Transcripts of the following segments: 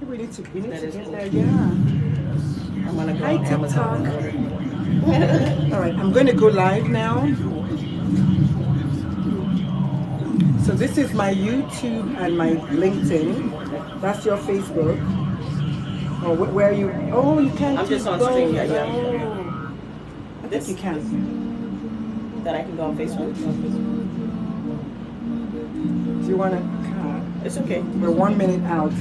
We need to get cool. there, yeah. I'm gonna go Hi, on Amazon TikTok. and order. All right, I'm going to go live now. So this is my YouTube and my LinkedIn. That's your Facebook. Oh, where are you? Oh, you can't I'm do just on both. stream, yeah. Oh, I think This you can. that I can go on Facebook. Do you want to? It's okay. We're 1 minute out.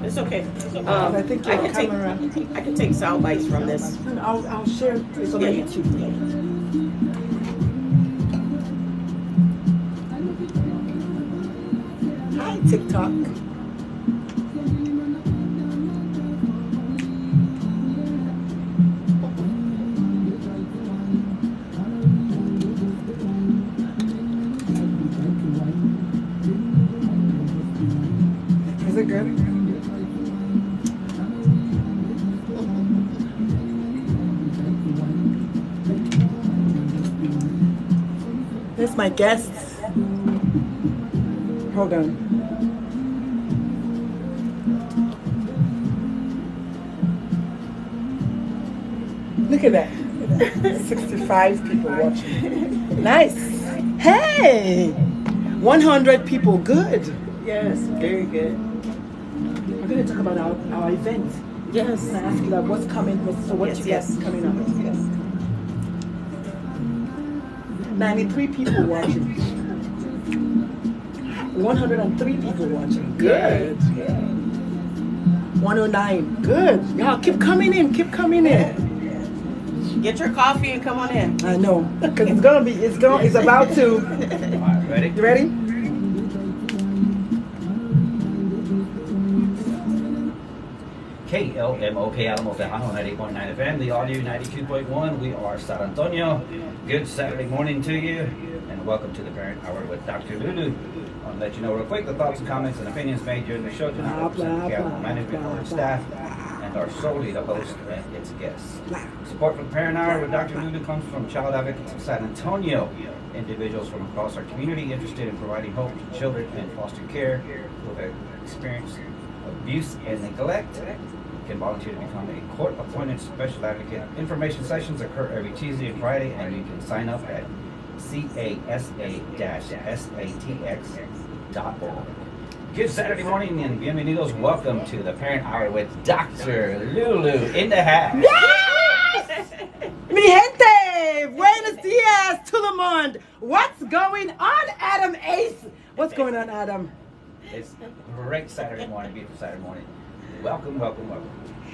It's okay. I think I your can take camera. I can take sound bites from this. I'll share. It's on Yeah, my yeah. YouTube. Hi, TikTok. Is it good? There's my guests. Hold on. Look at that. 65 people watching. Nice. Hey! 100 people. Good. Yes, very good. We're going to talk about our event. Yes. And I ask you that what's coming, so what Yes, you got yes. coming up. Yes. 93 people watching. 103 people watching. Good. 109. Good. Y'all keep coming in. Keep coming in. Get your coffee and come on in. I know, because it's about to. Ready? You ready? KLMOK Alamo Tejano 90.9 FM, the audio 92.1. We are San Antonio. Good Saturday morning to you, and welcome to the Parent Hour with Dr. Lulu. I want to let you know real quick the thoughts and comments and opinions made during the show do not represent the Capital Management or its staff and are solely the host and its guests. Support for the Parent Hour with Dr. Lulu comes from Child Advocates of San Antonio, individuals from across our community interested in providing hope to children in foster care who have experienced abuse and neglect. You can volunteer to become a court-appointed special advocate. Information sessions occur every Tuesday and Friday, and you can sign up at casa-satx.org. Good Saturday morning and bienvenidos. Welcome to the Parent Hour with Dr. Lulu in the house. Yes! Mi gente! Buenos dias, to the monde. What's going on, Adam Ace? What's going on, Adam? It's a great Saturday morning, beautiful Saturday morning. Welcome, welcome, welcome.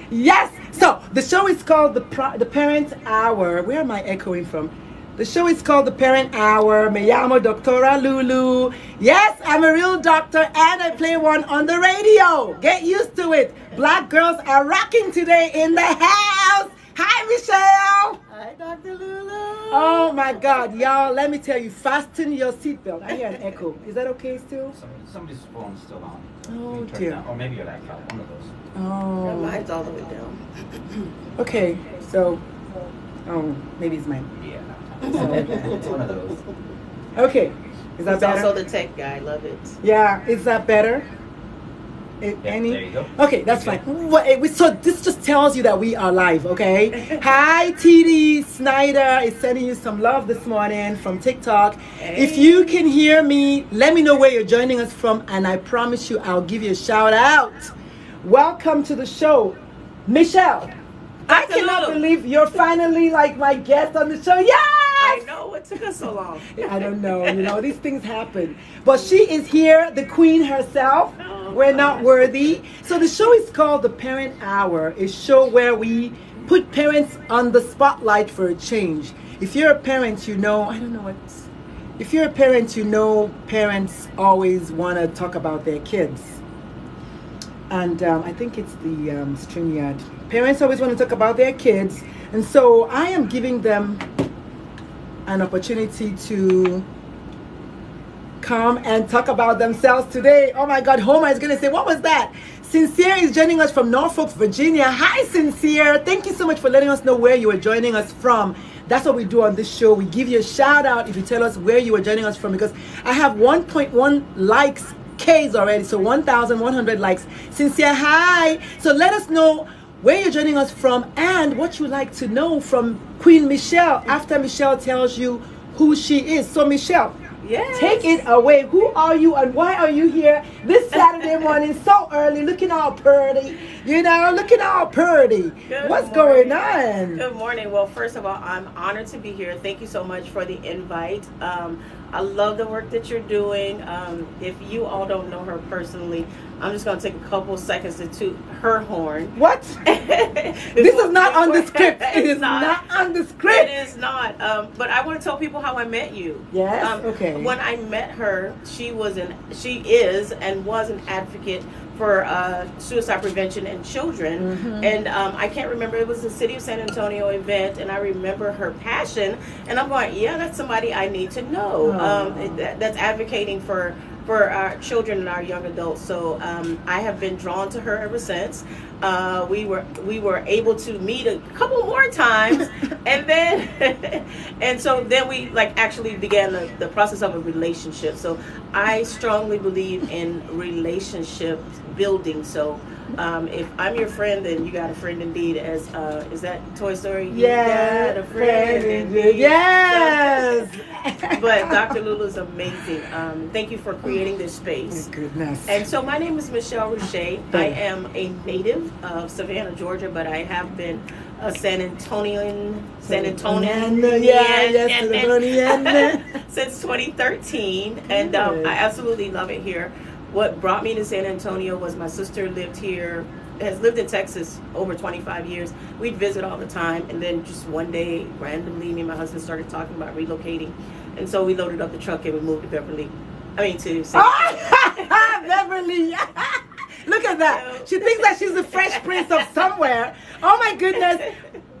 Yes! So, the show is called the Parent Hour. Where am I echoing from? The show is called the Parent Hour. Me llamo Doctora Lulu. Yes, I'm a real doctor and I play one on the radio. Get used to it. Black girls are rocking today in the house. Hi, Michelle. Hi, Dr. Lulu. Oh my God, y'all, let me tell you, fasten your seatbelt. I hear an echo. Is that okay still? Somebody's phone's still on. Oh, You turn it dear. down. Or maybe your laptop, one of those. Oh. Mine's all the way down. Okay, so, maybe it's mine. Yeah. It's one of those. Okay, is that He's better? also the tech guy. Love it. Yeah, is that better? Any? There you go. Okay, that's fine. So this just tells you that we are live, okay? Hi, TD Snyder is sending you some love this morning from TikTok. Hey. If you can hear me, let me know where you're joining us from, and I promise you I'll give you a shout out. Welcome to the show, Michelle. I cannot believe you're finally like my guest on the show. Yes! I know. What took us so long? I don't know, these things happen. But she is here, the queen herself. We're not worthy. So the show is called The Parent Hour, a show where we put parents on the spotlight for a change. If you're a parent, you know, if you're a parent, you know parents always want to talk about their kids. And I think it's the StreamYard. Parents always want to talk about their kids. And so I am giving them an opportunity to come and talk about themselves today. Oh my God, Homer is going to say, what was that? Sincere is joining us from Norfolk, Virginia. Hi, Sincere. Thank you so much for letting us know where you are joining us from. That's what we do on this show. We give you a shout out if you tell us where you are joining us from, because I have 1.1 likes Ks already. So 1,100 likes. Sincere hi. So let us know where you're joining us from and what you'd like to know from Queen Michelle after Michelle tells you who she is. So Michelle, Yes. take it away. Who are you and why are you here this Saturday morning so early, looking all pretty? You know, looking all pretty. What's going on? Good morning. Well, first of all, I'm honored to be here. Thank you so much for the invite. I love the work that you're doing. If you all don't know her personally, I'm just going to take a couple seconds to toot her horn. What? This is not on the script. It is not on the script. It is not. But I want to tell people how I met you. Yes. Okay. When I met her, she is and was an advocate for suicide prevention in children. Mm-hmm. And I can't remember, it was the City of San Antonio event, and I remember her passion, and I'm going, yeah, that's somebody I need to know. That's advocating for our children and our young adults. So I have been drawn to her ever since. We were able to meet a couple more times, and then and so then we actually began the process of a relationship. So I strongly believe in relationship building. So if I'm your friend, then you got a friend indeed. As is that Toy Story? Yeah, you got a friend indeed. Yes. But Dr. Lulu's amazing. Thank you for creating this space. Oh, goodness. And so my name is Michelle Rouche. I am a native of Savannah, Georgia, but I have been a San Antonian, since 2013, and I absolutely love it here. What brought me to San Antonio was my sister has lived in Texas over 25 years. We'd visit all the time, and then just one day, randomly, me and my husband started talking about relocating, and so we loaded up the truck and we moved to to San Antonio. Beverly. Look at that. She thinks that she's the Fresh Prince of somewhere. Oh my goodness.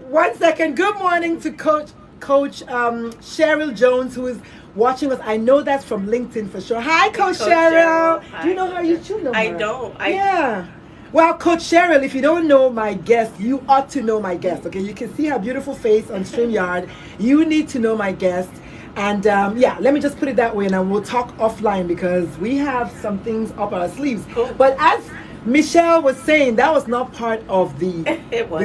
1 second. Good morning to Coach Cheryl Jones, who is watching us. I know that's from LinkedIn for sure. Hi, Coach Cheryl. Hi, do you know her? You should know her. I don't. Yeah. Well, Coach Cheryl, if you don't know my guest, you ought to know my guest. Okay, you can see her beautiful face on StreamYard. You need to know my guest. And yeah, let me just put it that way, and then we'll talk offline because we have some things up our sleeves. Cool. But as Michelle was saying, that was not part of the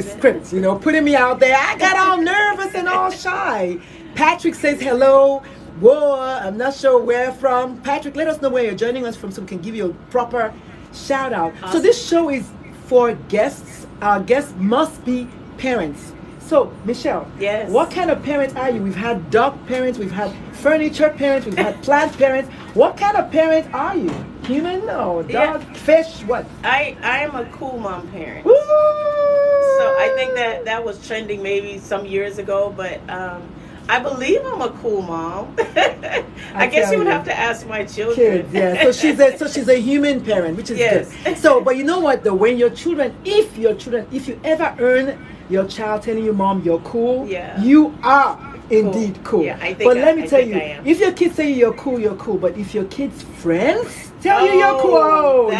script, you know, putting me out there. I got all nervous and all shy. Patrick says hello. Whoa, I'm not sure where from. Patrick, let us know where you're joining us from so we can give you a proper shout out. Awesome. So this show is for guests. Our guests must be parents. So, Michelle, yes. What kind of parents are you? We've had dog parents, we've had furniture parents, we've had plant parents. What kind of parent are you? Human or dog, fish, what? I am a cool mom parent. Woo! So I think that was trending maybe some years ago, but I believe I'm a cool mom. I guess you would have to ask my children. Kids, yeah. So she's a human parent, which is good. So, but you know what? When your children, if you ever earn your child telling you, "Mom, you're cool," you are indeed cool. Yeah, I think. But let me tell you, if your kids say you're cool, you're cool. But if your kids' friends tell you you're cool,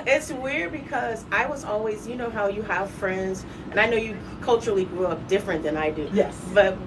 It's weird because I was always, you know how you have friends, and I know you culturally grew up different than I do. Yes. But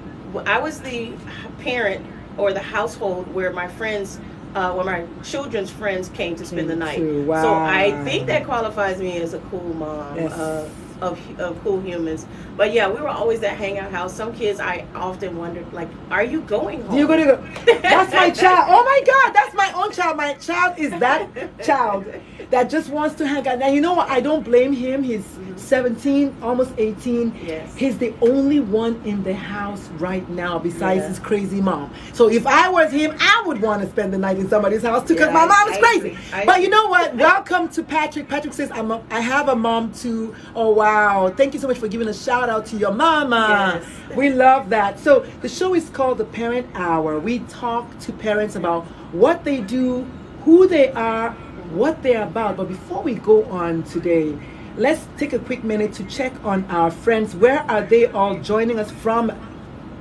I was the parent or the household where my friends, when my children's friends came to spend the night. Wow. So I think that qualifies me as a cool mom. Yes. Of cool humans. But yeah, we were always that hangout house. Some kids, I often wondered, are you going home? You're gonna go. That's my child. Oh my God, that's my own child. My child is that child that just wants to hang out. Now you know what? I don't blame him. He's 17, almost 18. Yes. He's the only one in the house right now besides his crazy mom. So if I was him, I would want to spend the night in somebody's house too because my mom is crazy. But you know what? Welcome to Patrick. Patrick says, I have a mom too. Oh wow. Thank you so much for giving a shout out to your mama. Yes. We love that. So the show is called The Parent Hour. We talk to parents about what they do, who they are, what they're about. But before we go on today, let's take a quick minute to check on our friends. Where are they all joining us from?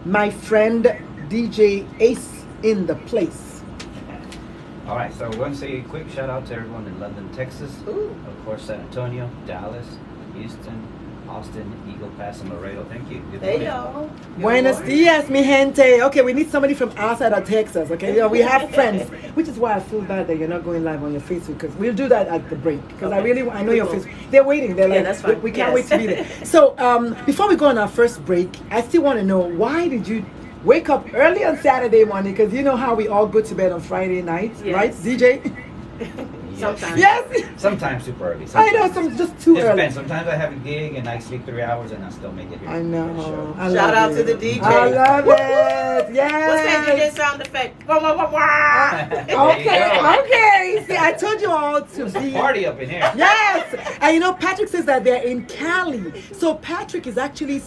My friend DJ Ace in the place. All right, so we're going to say a quick shout out to everyone in London, Texas. Ooh. Of course, San Antonio, Dallas, Houston, Austin, Eagle Pass, and Laredo. Thank you. Good Hey, morning. y'all. Good Buenos morning. dias, mi gente. Okay, we need somebody from outside of Texas. Okay, you know, we have friends, which is why I feel bad that you're not going live on your Facebook, because we'll do that at the break. Because Okay. I know your face. They're waiting. They're Yeah, like, that's fine. we can't Yes. wait to be there. So before we go on our first break, I still want to know, why did you wake up early on Saturday morning? Because you know how we all go to bed on Friday night, Yes. right, DJ? Sometimes. Yes. Sometimes super early. I know, Sometimes. some just too It early. depends. Sometimes I have a gig and I sleep 3 hours and I still make it here. I know. for the show. I Shout love out it. to the DJ. I love Woo! it. Yes. What's that DJ sound effect? Wah, wah, wah, wah. There you Okay, go. okay. See, I told you all to It's a be. party up in here. Yes. And you know, Patrick says that they're in Cali. So Patrick is actually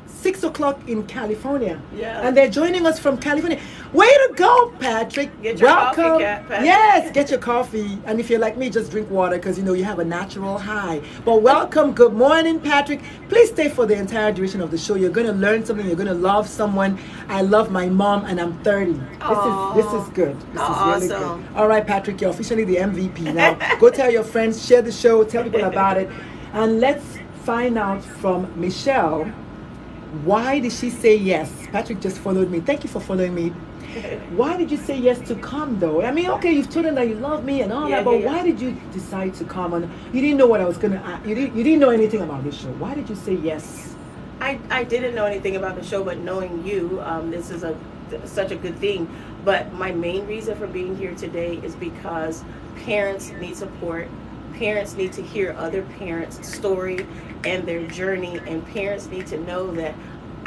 6 o'clock in California. Yeah. And they're joining us from California. Way to go, Patrick. Get your Welcome. coffee, Patrick. Yes, get your coffee. And if you're like me, just drink water, because you know you have a natural high. But welcome. Good morning, Patrick. Please stay for the entire duration of the show. You're going to learn something. You're going to love someone. I love my mom, and I'm 30. This is good. This is really Awesome. good. All right, Patrick, you're officially the MVP. Now, go tell your friends, share the show, tell people about it. And let's find out from Michelle, why did she say yes? Patrick just followed me. Thank you for following me. Why did you say yes to come, though? I mean, okay, you've told them that you love me and all Yeah, that, but yeah, yeah. why did you decide to come? And you didn't know what I was gonna. You didn't know anything about this show. Why did you say yes? I didn't know anything about the show, but knowing you, this is such a good thing. But my main reason for being here today is because parents need support. Parents need to hear other parents' story and their journey, and parents need to know that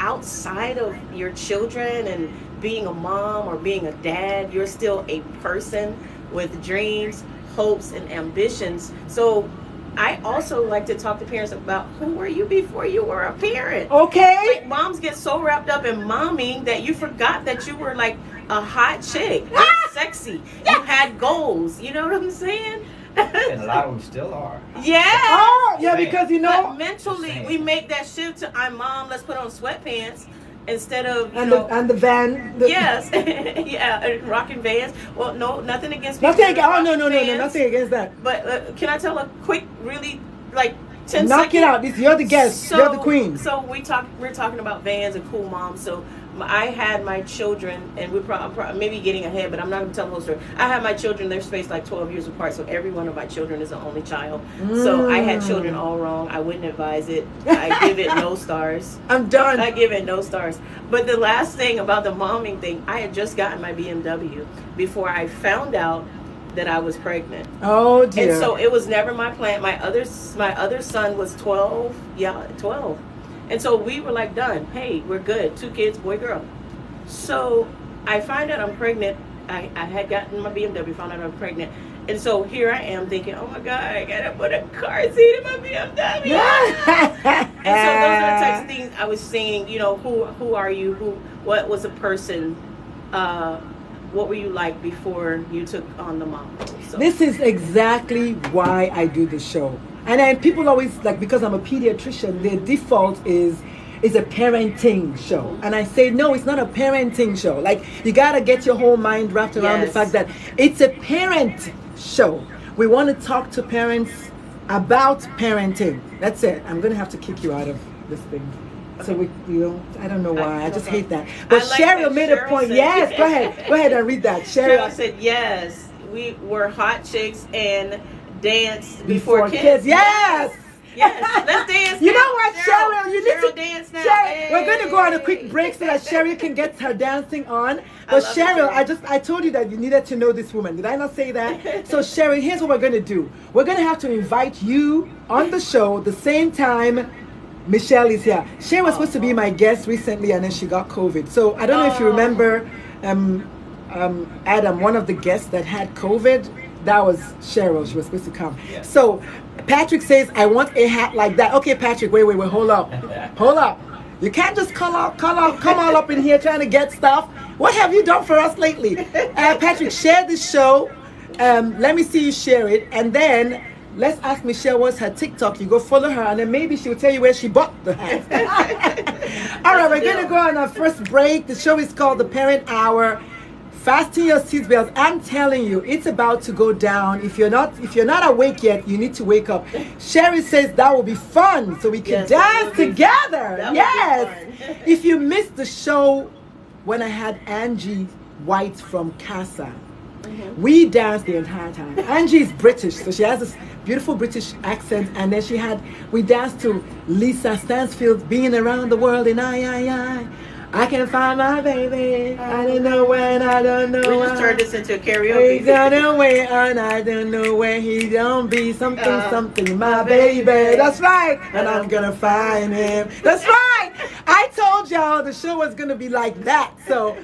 outside of your children and being a mom or being a dad, you're still a person with dreams, hopes, and ambitions. So I also like to talk to parents about, who were you before you were a parent? Okay. Like, moms get so wrapped up in momming that you forgot that you were like a hot chick. You're sexy. You had goals. You know what I'm saying? And a lot of them still are. Yeah. Oh, yeah, Same. because you But know, mentally, Same. we make that shift to, I'm mom, let's put on sweatpants instead of, you and know. the van. The, Yes. Yeah, rocking Vans. Well, no, nothing against Nothing. people that Oh, no, rock no, no, no, Vans. nothing against that. But can I tell a quick, really, like, 10 Knock second? it out. You're the guest. You're the queen. So we're talking about Vans and cool moms. So I had my children, and we're maybe getting ahead, but I'm not going to tell the whole story. I had my children, they're spaced like 12 years apart, so every one of my children is an only child. So I had children all wrong. I wouldn't advise it. I give it no stars. I'm done. I give it no stars. But the last thing about the momming thing, I had just gotten my BMW before I found out that I was pregnant. Oh dear. And so it was never my plan. My other son was 12. Yeah, 12. And so we were like, done. Hey, we're good. 2 kids, boy, girl. So I find out I'm pregnant. I had gotten my BMW, found out I'm pregnant. And so here I am thinking, oh my God, I gotta put a car seat in my BMW. And so those are the types of things I was saying, you know, who are you? What was a person? What were you like before you took on the mom? So. This is exactly why I do the show. And then people always, like, because I'm a pediatrician, their default is a parenting show. And I say, no, it's not a parenting show. Like, you gotta get your whole mind wrapped around the Yes. fact that it's a parent show. We want to talk to parents about parenting. That's it. I'm gonna have to kick you out of this thing. So I don't know why. I just hate that. But I like Cheryl that made a Cheryl point. said- Yes, go ahead. Go ahead and read that. Cheryl Cheryl said, yes, we were hot chicks and danced before before kids. Yes. Yes, let's dance. You now. know what, Cheryl? You need Cheryl to dance now. Cheryl, we're going to go on a Hey. quick break so that Cheryl can get her dancing on. I But love it, Cheryl, Cheryl. I told you that you needed to know this woman. Did I not say that? So Cheryl, here's what we're going to do. We're going to have to invite you on the show the same time Michelle is here. Cheryl was supposed to be my guest recently, and then she got COVID. So I don't know if you remember, Adam, one of the guests that had COVID. That was Cheryl. She was supposed to come. Yeah. So Patrick says, I want a hat like that. Okay, Patrick, wait, hold up. Hold up. You can't just come all up in here trying to get stuff. What have you done for us lately? Patrick, share this show. Let me see you share it. And then let's ask Michelle what's her TikTok. You go follow her, and then maybe she'll tell you where she bought the hat. All right, we're going to go on our first break. The show is called The Parent Hour. Fasten your seatbelts. I'm telling you, it's about to go down. If you're not awake yet, you need to wake up. Sherry says that will be fun, so we can dance together. Yes. If you missed the show when I had Angie White from Casa, we danced the entire time. Angie is British, so she has this beautiful British accent, and then we danced to Lisa Stansfield's "Being Around the World in I can find my baby. I don't know when, I don't know. We just turned this into a karaoke. He's on the way on, I don't know where he don't be. Something, my baby. That's right. And I'm gonna find him. That's right. I told y'all the show was gonna be like that. So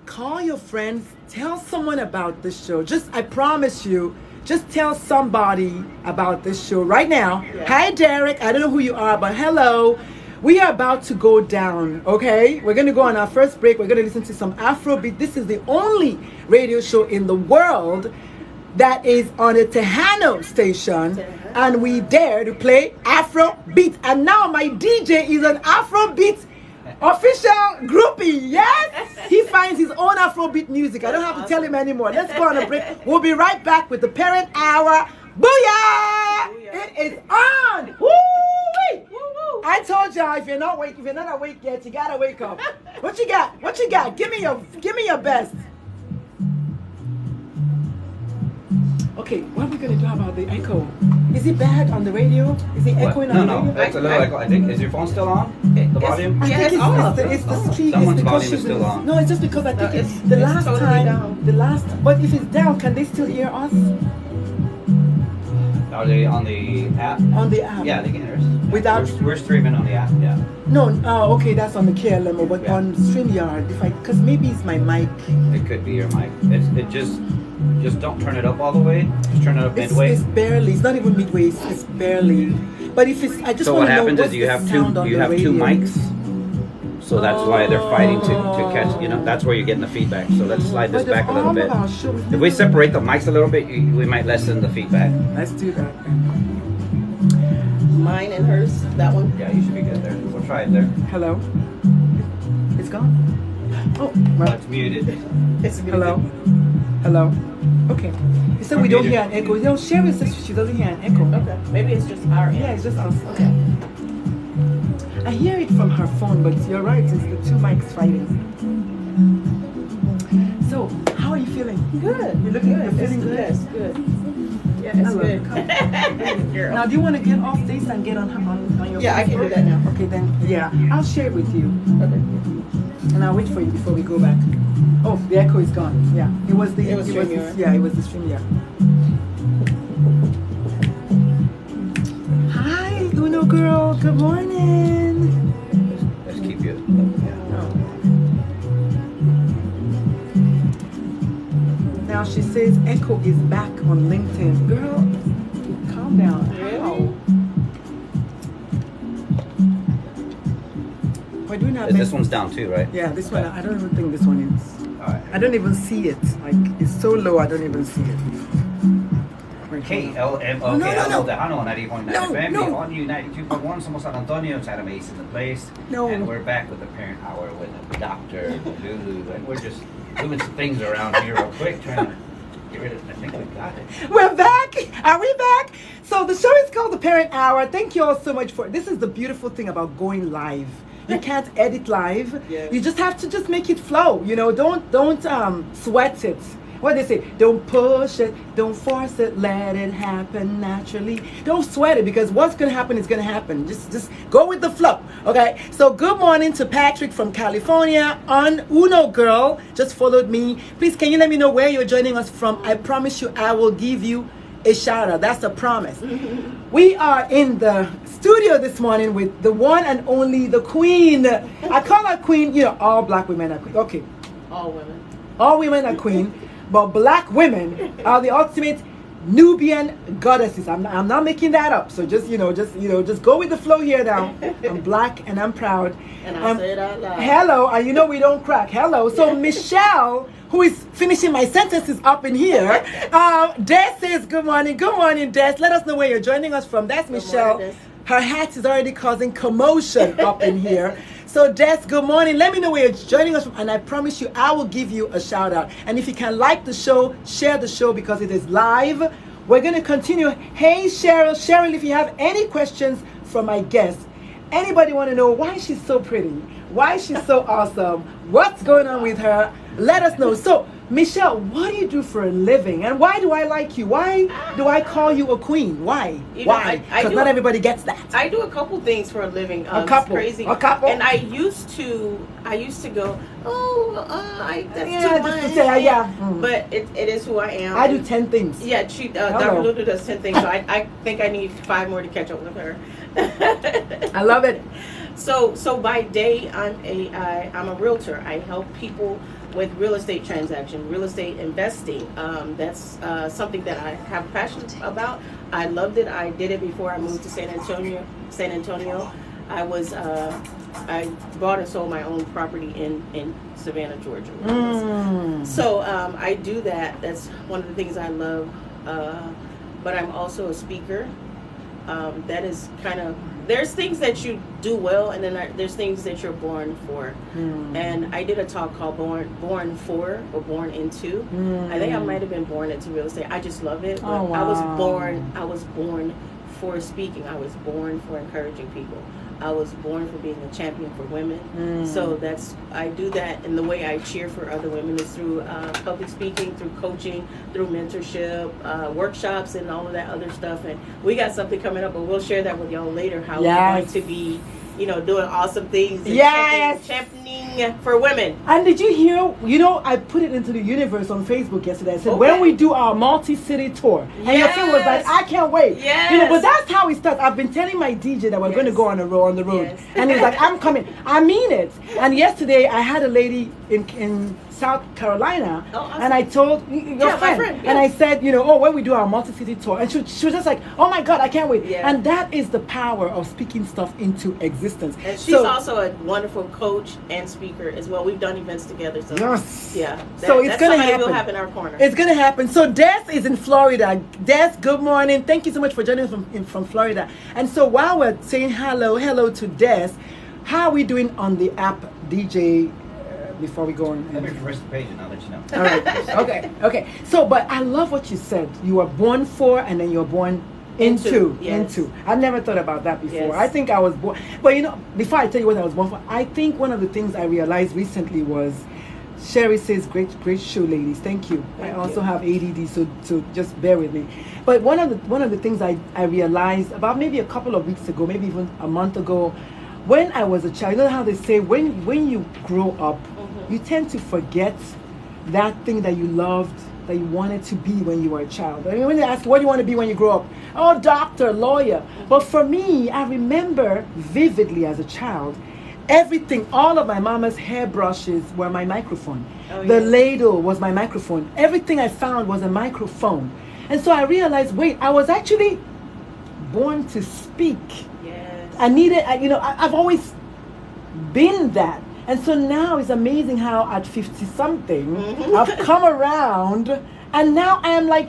call your friends, tell someone about this show. I promise you, just tell somebody about this show right now. Yeah. Hi, Derek. I don't know who you are, but hello. We are about to go down, okay? We're going to go on our first break. We're going to listen to some Afrobeat. This is the only radio show in the world that is on a Tejano station, and we dare to play Afrobeat. And now my DJ is an Afrobeat official groupie, yes? He finds his own Afrobeat music. I don't have to tell him anymore. Let's go on a break. We'll be right back with the Parent Hour. Booyah! It is on! Woo-wee! I told y'all, if you're not awake yet, you gotta wake up. What you got? What you got? Give me your best. Okay, what are we gonna do about the echo? Is it bad on the radio? Is it echoing on the radio? No, it's a little echo. I think, is your phone still on? The volume? I think it's the street. Someone's volume is still on. No, it's just because I think it's the last time. But if it's down, can they still hear us? Are they on the app? On the app. Yeah, they can hear us. Without we're streaming on the app, yeah. No, okay, that's on the KLM, but on StreamYard, because maybe it's my mic. It could be your mic. It just don't turn it up all the way. Just turn it up midway. It's barely. It's not even midway. It's barely. But if it's, I just so want what to know happens is you have two mics. So that's why they're fighting to catch, that's where you're getting the feedback. So let's slide this back a little bit. If we separate the mics a little bit, we might lessen the feedback. Let's do that. Mine and hers, that one? Yeah, you should be good there. We'll try it there. Hello? It's gone? Oh, well. It's muted. It's muted. Hello? Hello? Okay. You said we don't hear an echo. Sherry says she doesn't hear an echo. Okay. Maybe it's just our end. Yeah, it's just us. Okay. I hear it from her phone, but you're right, it's the two mics fighting. So, how are you feeling? Good. You're feeling good? Yes, good. Yeah, it's good. Girl. Now, do you want to get off this and get on your Yeah, I can do that now. Okay, then, yeah. I'll share it with you. Okay. And I'll wait for you before we go back. Oh, the echo is gone. Yeah. It was the StreamYard. Hi, Uno girl. Good morning. Let's keep you. Now she says Echo is back on LinkedIn. Girl, calm down. Really? We're doing our This one's down too, right? Yeah, this one. I don't even think this one is. Alright. I don't even see it. Like, it's so low, I don't even see it. KLM, no. Tejano, 90.9 FM, the on you 92.1, somos San Antonio, Adam Ace in the place. No. And we're back with the Parent Hour with Dr. Lulu, and we're just moving some things around here real quick, trying to get rid of, I think we've got it. We're back! Are we back? So the show is called The Parent Hour. Thank you all so much for, this is the beautiful thing about going live. You can't edit live. Yeah. You just have to just make it flow. Don't sweat it. What they say, don't push it, don't force it, let it happen naturally. Don't sweat it, because what's gonna happen is gonna happen. Just go with the flow. Okay. So good morning to Patrick from California. On Uno girl just followed me. Please, can you let me know where you're joining us from? I promise you I will give you a shout out. That's a promise. We are in the studio this morning with the one and only the Qween. I call her Qween. All black women are Qween. Okay. All women. All women are Qween, but black women are the ultimate Nubian goddesses. I'm not making that up. So just go with the flow here now. I'm black and I'm proud. And I say it out loud. Hello, and we don't crack. Hello. So Michelle, who is finishing my sentences up in here, Des says good morning. Good morning, Des. Let us know where you're joining us from. That's Michelle. Morning, her hat is already causing commotion up in here. So Des, good morning. Let me know where you're joining us from, and I promise you, I will give you a shout out. And if you can like the show, share the show because it is live. We're going to continue. Hey Cheryl, if you have any questions from my guest, anybody want to know why she's so pretty, why she's so awesome, what's going on with her, let us know. So Michelle, what do you do for a living, and why do I like you? Why do I call you a queen? Why? Why? Because not everybody gets that. I do a couple things for a living. A couple. It's crazy. A couple. And I used to go, that's Yeah, too just much. to say, yeah. But it is who I am. I do 10 things. Yeah, Dr. Lulu does 10 things, so I think I need 5 more to catch up with her. I love it. So by day, I'm a realtor. I help people with real estate transaction, real estate investing. That's something that I have a passion about. I loved it. I did it before I moved to San Antonio. I was I bought and sold my own property in Savannah, Georgia. So I do that. That's one of the things I love. But I'm also a speaker. That is kind of, there's things that you do well, and then there's things that you're born for. And I did a talk called Born For or Born Into. I think I might have been born into real estate. I just love it. But Oh, wow. I was born for speaking. I was born for encouraging people. I was born for being a champion for women. So I do that, and the way I cheer for other women is through public speaking, through coaching, through mentorship, workshops, and all of that other stuff. And we got something coming up, but we'll share that with y'all later, how we're going to be, doing awesome things. And championing for women. And did you hear, I put it into the universe on Facebook yesterday. I said, Okay. when we do our multi-city tour, and your friend was like, I can't wait. Yes. But that's how we start. I've been telling my DJ that we're going to go on the road. Yes. And he's like, I'm coming. I mean it. And yesterday, I had a lady in South Carolina, awesome. and I told your friend, and I said, when we do our multi-city tour, and she was just like, oh my God, I can't wait. Yeah. And that is the power of speaking stuff into existence. And she's also a wonderful coach and speaker as well. We've done events together. So yes. Yeah. So it's going to happen. We'll have in our corner. It's going to happen. So Des is in Florida. Des, good morning. Thank you so much for joining us from Florida. And so while we're saying hello to Des, how are we doing on the app, DJ? Before we go on, Let me refresh the page and I'll let you know. all right. Okay. So, but I love what you said. You were born for, and then you're born into. Yes. I never thought about that before. Yes. I think I was born. But before I tell you what I was born for, I think one of the things I realized recently was, Sherry says, great show, ladies. Thank you. I also have ADD, so just bear with me. But one of the things I realized about maybe a couple of weeks ago, maybe even a month ago, when I was a child, you know how they say when you grow up, you tend to forget that thing that you loved, that you wanted to be when you were a child. I mean, when they ask you, what do you want to be when you grow up? Oh, doctor, lawyer. But for me, I remember vividly as a child, everything, all of my mama's hairbrushes were my microphone. The ladle was my microphone. Everything I found was a microphone. And so I realized, wait, I was actually born to speak. Yes. I've always been that. And so now it's amazing how at 50 something, I've come around, and now I am like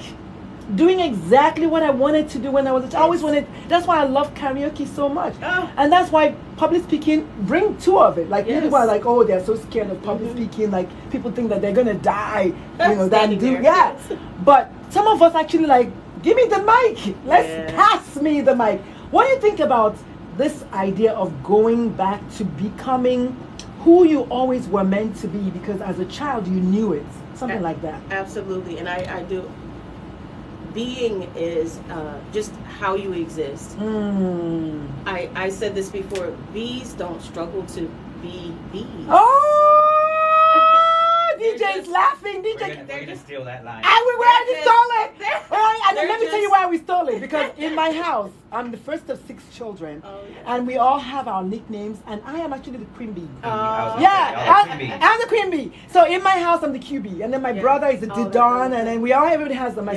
doing exactly what I wanted to do when I was a child. I always wanted, that's why I love karaoke so much. And that's why public speaking, bring 2 of it. Like people are like, oh, they're so scared of public speaking. Like people think that they're going to die, But some of us actually like, give me the mic. Let's pass me the mic. What do you think about this idea of going back to becoming who you always were meant to be, because as a child you knew it, something like that? Absolutely. And I do. Being is just how you exist. I said this before, bees don't struggle to be bees. DJ's laughing. We're gonna steal that line. And we already stole it. And then let me tell you why we stole it. Because in my house, I'm the first of 6 children, and we all have our nicknames. And I am actually the queen bee. I'm the queen bee. So in my house, I'm the QB, and then my brother is the Didon, and then everybody has them. My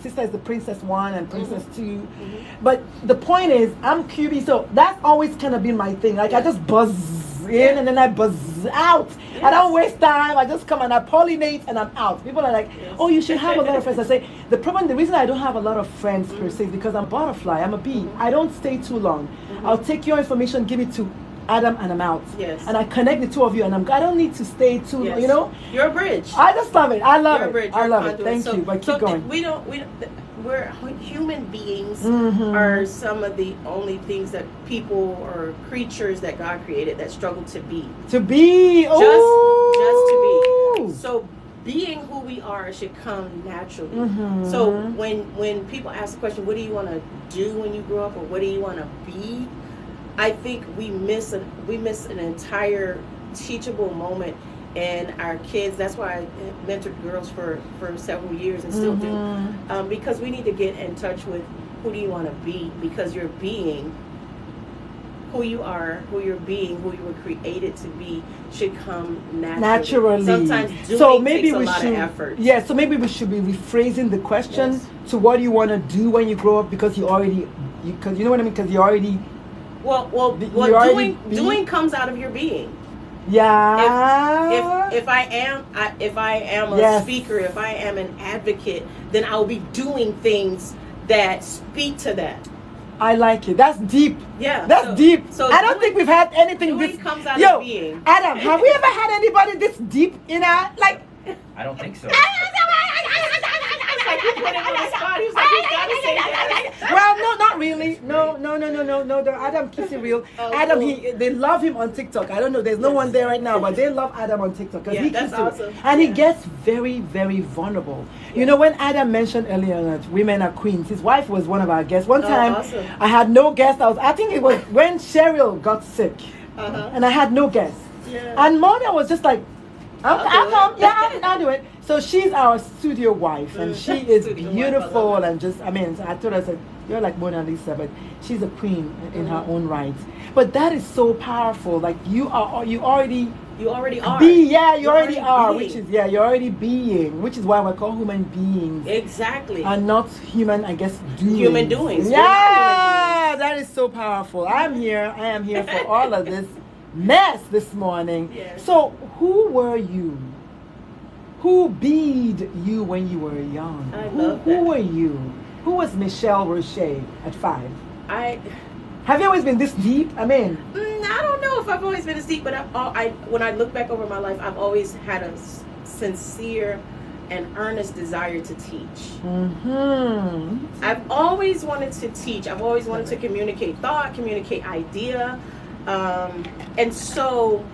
sister is the Princess 1 and Princess 2. But the point is, I'm QB, so that's always kind of been my thing. Like I just buzz in and then I buzz out. I don't waste time. I just come and I pollinate and I'm out. People are like, oh, you should have a lot of friends. I say, the reason I don't have a lot of friends per se is because I'm a butterfly. I'm a bee. I don't stay too long. I'll take your information, give it to Adam and I'm out. Yes. And I connect the two of you, and I don't need to stay too. Yes. You know. You're a bridge. I just love it. I love You're a it. bridge. I You're a love it. conduit. Thank you. But keep going. We're human beings. Mhm. Are some of the only things that people or creatures that God created that struggle to be. To be. Just to be. So being who we are should come naturally. Mhm. So when people ask the question, what do you want to do when you grow up, or what do you want to be? I think we miss an entire teachable moment in our kids. That's why I mentored girls for several years and still do, because we need to get in touch with who do you want to be, because you're being who you are, who you're being, who you were created to be should come naturally. Sometimes doing takes a lot of effort. Yeah, so maybe we should be rephrasing the question Yes. to what do you want to do when you grow up, because you know what I mean, because you already. Doing comes out of your being. Yeah. If I am a speaker, if I am an advocate, then I'll be doing things that speak to that. I like it. That's deep. Yeah. That's deep. So I don't think we've had anything this this comes out of being. Adam, have we ever had anybody this deep in our like? I don't think so. Like you put him on the spot. He was like, you gotta say that. Well, no, not really. No. Adam keeps it real. Adam, they love him on TikTok. I don't know. There's no one there right now, but they love Adam on TikTok. Yeah, that's awesome. And he gets very, very vulnerable. Yeah. You know, when Adam mentioned earlier that women are queens, his wife was one of our guests. One time, awesome. I had no guest. I think it was when Cheryl got sick, and I had no guest. Yeah. And Mona was just like, I'll come. Yeah, I'll do it. So she's our studio wife, and she is beautiful and just, I told her, I said, you're like Mona Lisa, but she's a queen in her own right. But that is so powerful. Like you already are. You already are, being. you're already being, which is why we're called human beings. Exactly. And not human, I guess, doings. Human doings. Yeah, that is so powerful. I am here for all of this mess this morning. Yes. So who were you? Who beed you when you were young? Who were you? Who was Michelle Rouche at 5? Have you always been this deep? I don't know if I've always been this deep, but when I look back over my life, I've always had a sincere and earnest desire to teach. Mm-hmm. I've always wanted to teach. I've always wanted to communicate thought, communicate idea. And so,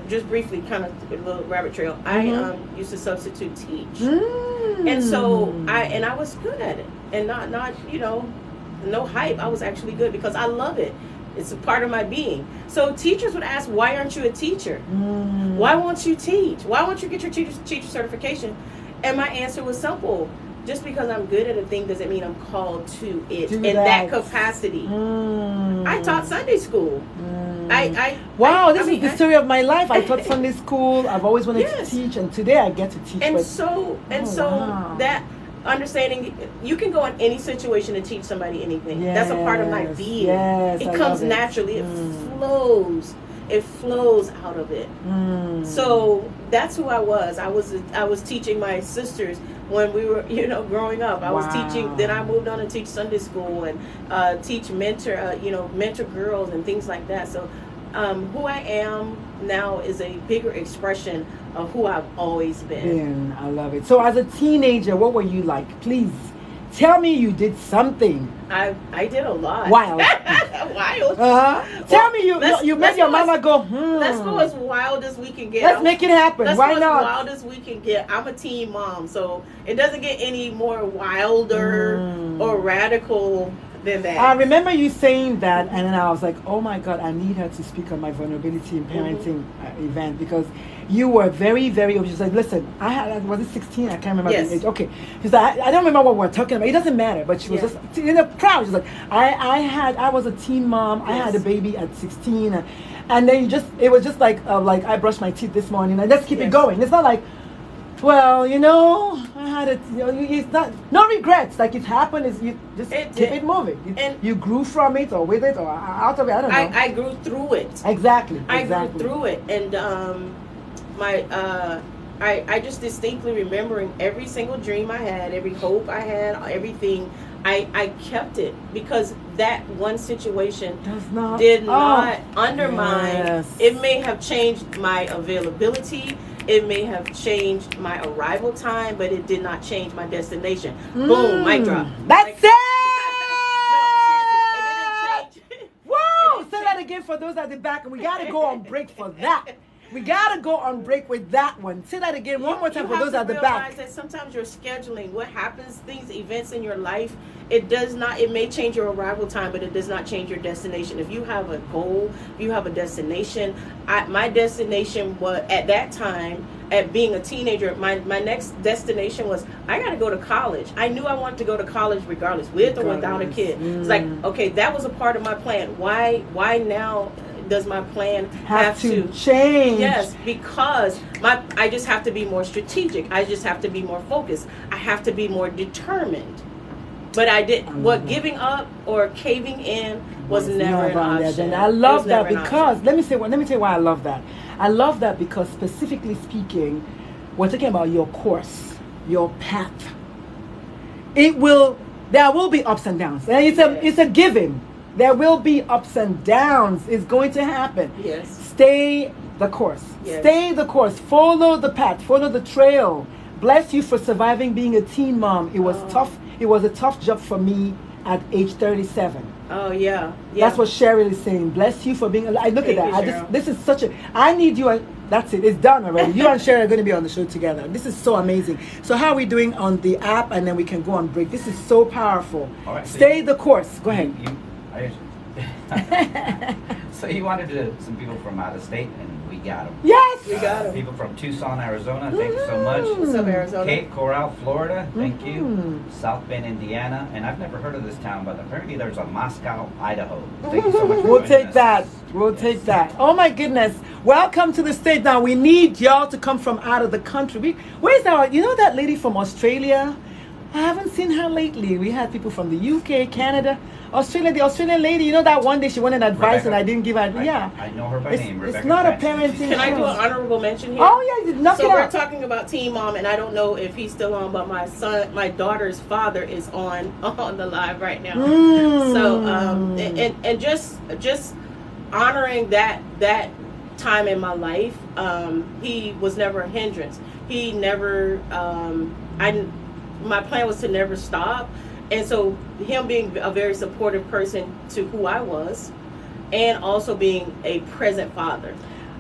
just briefly, kind of a little rabbit trail. I used to substitute teach, and so I was good at it, and not no hype. I was actually good because I love it. It's a part of my being. So teachers would ask, "Why aren't you a teacher? Why won't you teach? Why won't you get your teacher certification?" And my answer was simple. Just because I'm good at a thing doesn't mean I'm called to it in that capacity. I taught Sunday school. This is the story of my life. I taught Sunday school. I've always wanted to teach, and today I get to teach. That understanding, you can go in any situation and teach somebody anything. Yes, that's a part of my being. Yes, it comes naturally. It flows. It flows out of it. So that's who I was. I was teaching my sisters when we were, growing up. I was teaching. Then I moved on to teach Sunday school and teach mentor girls and things like that. So who I am now is a bigger expression of who I've always been. I love it. So as a teenager, what were you like? Please tell me you did something. I did a lot. Wild. Wild. Tell me you made your mama go, Let's go as wild as we can get. Let's make it happen. Why not? As wild as we can get. I'm a teen mom, so it doesn't get any more wilder or radical than that. I remember you saying that, and then I was like, oh my God, I need her to speak on my vulnerability in parenting event, because you were very, very open. She's like, listen, was it 16? I can't remember the age. Okay. She's like, I don't remember what we're talking about. It doesn't matter. But she was just in the crowd. She's like, I was a teen mom. I had a baby at 16. And then it was just like I brushed my teeth this morning. And let's keep it going. It's not like, well, I had it. It's not no regrets. Like it happened. Is you just keep it moving. You grew from it, or with it, or out of it. I don't know. I grew through it. Exactly. I grew through it, and I just distinctly remembering every single dream I had, every hope I had, everything I kept it because that one situation not undermine. Yes. It may have changed my availability. It may have changed my arrival time, but it did not change my destination. Boom, mic drop. That's it. No, seriously, it didn't change. Whoa! Say that again for those at the back, and we gotta go on break for that. We gotta go on break with that one. Say that again one more time for those at the back. You have to realize that sometimes you're scheduling what happens, things, events in your life. It may change your arrival time, but it does not change your destination. If you have a goal, if you have a destination, my destination was at that time, at being a teenager, my next destination was I got to go to college. I knew I wanted to go to college regardless, with or without a kid. It's like, okay, that was a part of my plan. Why now does my plan have to change? Yes, because I just have to be more strategic. I just have to be more focused. I have to be more determined. But I didn't. What giving up or caving in was never an option. I love that because let me tell you why I love that. I love that because specifically speaking, we're talking about your course, your path. There will be ups and downs. And it's a given. There will be ups and downs. It's going to happen. Yes. Stay the course. Yes. Stay the course. Follow the path. Follow the trail. Bless you for surviving being a teen mom. It was tough. It was a tough job for me at age 37. Oh yeah. That's what Cheryl is saying. Bless you for being. I look at that. This is such a. I need you. That's it. It's done already. You and Cheryl are going to be on the show together. This is so amazing. So how are we doing on the app? And then we can go on break. This is so powerful. All right, Stay the course. Go ahead. So you wanted some people from out of state, and we got them. Yes, we got them. People from Tucson, Arizona. Thank you so much. What's up, Arizona? Cape Coral, Florida. Thank you. South Bend, Indiana, and I've never heard of this town, but apparently there's a Moscow, Idaho. Thank you so much. We'll take that. We'll take that. Oh my goodness! Welcome to the state. Now we need y'all to come from out of the country. Where's our? You know that lady from Australia? I haven't seen her lately. We had people from the UK, Canada, Australia. The Australian lady, you know that one day she wanted advice Rebecca. and I didn't give her. I know her by name. Rebecca It's not a Francis. parenting. Can I do an honorable mention here? Oh yeah, knock it So we're out. talking about Teen Mom, and I don't know if he's still on, but my daughter's father is on the live right now. So and just honoring that time in my life, he was never a hindrance. He never my plan was to never stop, and so him being a very supportive person to who I was, and also being a present father.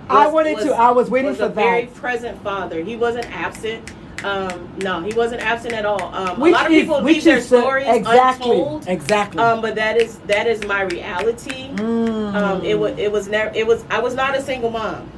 I was waiting for a that. Very present father. He wasn't absent. No, he wasn't absent at all. A Which lot of people leave their stories untold. Exactly. But that is my reality. I was not a single mom.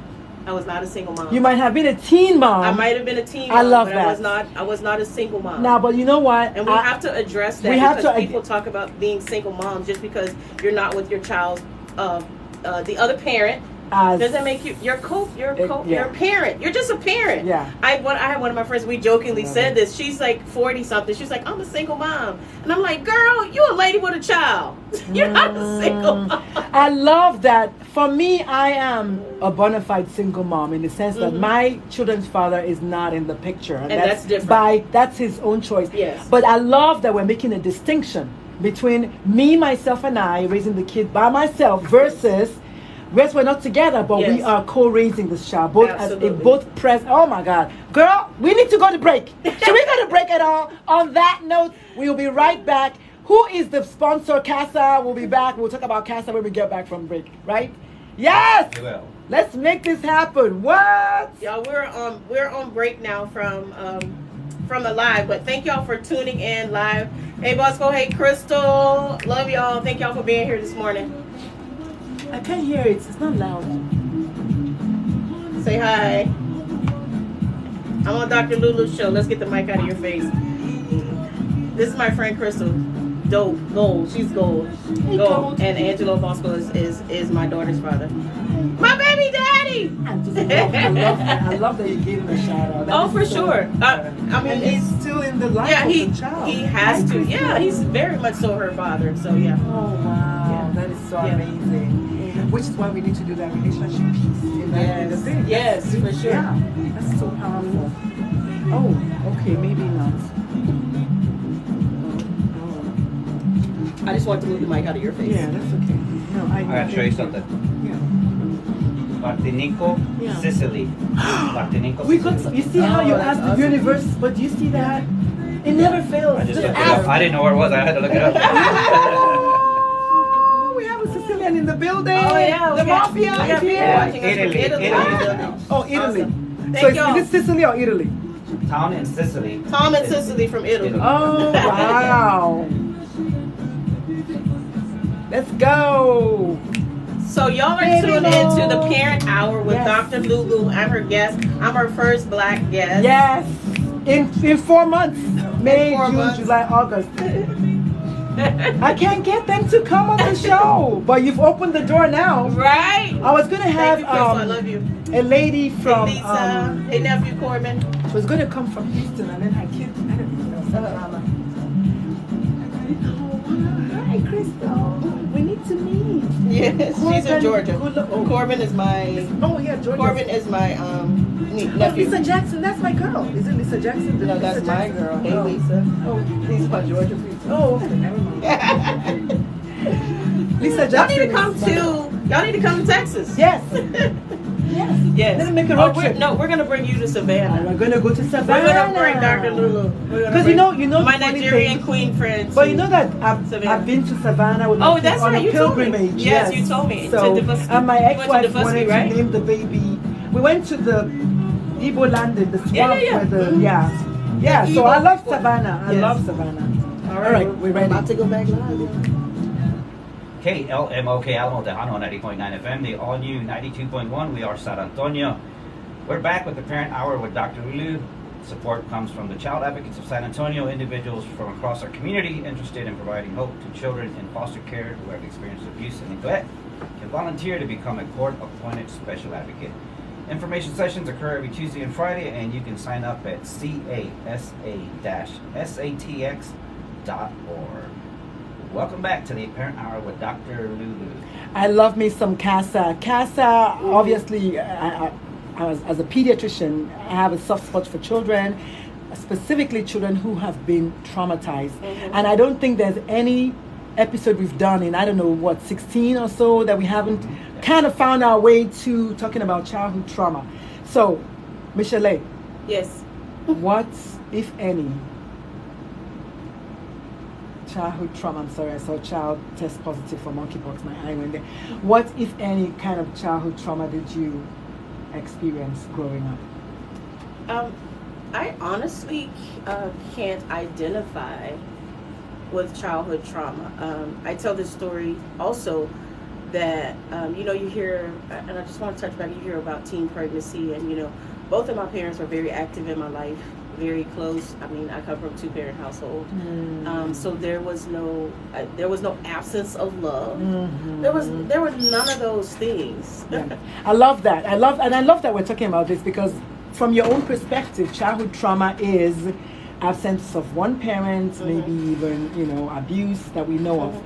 I was not a single mom. You might have been a teen mom. I might have been a teen mom. I love but that. I was not a single mom. Now, but you know what? And we have to address that because people talk about being single moms just because you're not with your child's the other parent. Doesn't make you your parent. You're just a parent. Yeah. I had one of my friends, we jokingly said this. She's like 40 something. She's like, I'm a single mom. And I'm like, girl, you a lady with a child. You're not a single mom. I love that. For me, I am a bona fide single mom in the sense that my children's father is not in the picture. And that's different. That's his own choice. Yes. But I love that we're making a distinction between me, myself, and I raising the kid by myself versus we're not together, but we are co-raising this child. Both present. Oh my God, girl, we need to go to break. Should we go to break at all? On that note, we will be right back. Who is the sponsor? CASA. We'll be back. We'll talk about CASA when we get back from break. Right? Yes. We will. Let's make this happen. What? Y'all, we're on break now from the live, but thank y'all for tuning in live. Hey Bosco, hey Crystal, love y'all. Thank y'all for being here this morning. I can't hear it. It's not loud. Say hi. I'm on Dr. Lulu's show. Let's get the mic out of your face. This is my friend Crystal. Dope. Gold. She's gold. Gold. And Angelo Bosco is my daughter's father. My baby daddy! I love that you gave him a shout out. Oh, for sure. I mean, he's still in the life of the child. He has to. Yeah, he's very much so her father. So, yeah. Oh, wow. Yeah. That is so amazing. Which is why we need to do that relationship piece in the thing. Yes, for sure. Yeah, that's so powerful. Oh, okay, maybe not. I just want to move the mic out of your face. Yeah, that's okay. No, I gotta show you something. Yeah. Martinico, Yeah. Sicily. Martinico, We got. Sicily. You see how you Oh, asked the awesome. universe, but you see that it never fails. I just Just looked it up. ask. I didn't know where it was. I had to look it up. Oh, we have a Sicilian in the building. Oh, yeah, The we got- mafia we got is people here. watching us from Italy, Italy. Italy. Oh, Italy. Awesome. So Thank y'all. is it Sicily or Italy? Town in Sicily. Tom and Sicily from Italy. Italy. Oh, wow. Let's go. So y'all are Baby tuned Lou. into the Parent Hour with Yes. Dr. Lulu. I'm her guest. I'm her first black guest. Yes. In 4 months. May, 4 June, months. July, August. I can't get them to come on the show, but you've opened the door now. Right? I was gonna Thank have you, Crystal. I love you. a lady from Hey, Lisa. Hey, nephew Corbin. she was gonna come from Houston, and then her kid, I don't know, some drama. Oh, hi, Crystal. We need to meet. Yes, she's in Corbin, Georgia. good luck. Oh. Corbin is my Oh yeah, Georgia. Corbin is my Oh, nephew. Lisa Jackson, that's my girl. Is it Lisa Jackson? No, Lisa that's my Jackson? girl. Hey, Oh. Lisa. Oh, He's my Georgia people. oh, okay, never mind. Lisa Y'all Jackson. need to come is my- y'all need to come to Texas. Yes. Yes. Yes. Let me make a Oh, road trip. we're gonna bring you to Savannah. We're gonna go to Savannah. We're gonna bring Dr. Lulu. Because you know my the funny Nigerian thing- queen friends. But you know that Savannah. I've been to Savannah with my Oh, kids that's on right, a you told me. pilgrimage. Yes, you told me. So, To Davuski. and my You went to ex-wife Davuski, wanted right? to name the baby. We went to the Igbo landing, the swamp Yeah, yeah, yeah. where the Mhm. yeah. The So I Igbo- love Savannah. I Yes. love Savannah. All All right, we're ready. about to go back live. KLMOK Alamo Tejano 90.9 FM, the all new 92.1. We are San Antonio. We're back with the Parent Hour with Dr. Lulu. Support comes from the Child Advocates of San Antonio, individuals from across our community interested in providing hope to children in foster care who have experienced abuse and neglect can volunteer to become a court-appointed special advocate. Information sessions occur every Tuesday and Friday, and you can sign up at casa-satx.org. Welcome back to the Parent Hour with Dr. Lulu. I love me some CASA. CASA, obviously, as a pediatrician, I have a soft spot for children, specifically children who have been traumatized. And I don't think there's any episode we've done in, I don't know, what, 16 or so, that we haven't kind of found our way to talking about childhood trauma. So, Michelle, Yes. what, if any, childhood trauma, I'm sorry, I saw child test positive for monkeypox, my eye went there. What, if any, kind of childhood trauma did you experience growing up? I honestly can't identify with childhood trauma. I tell this story also that, you hear, and I just want to touch back, you hear about teen pregnancy, and, both of my parents were very active in my life, very close. I mean, I come from a two-parent household. So there was no absence of love. There were none of those things. Yeah. I love that. I love that we're talking about this, because from your own perspective, childhood trauma is absence of one parent, maybe even, abuse that we know of.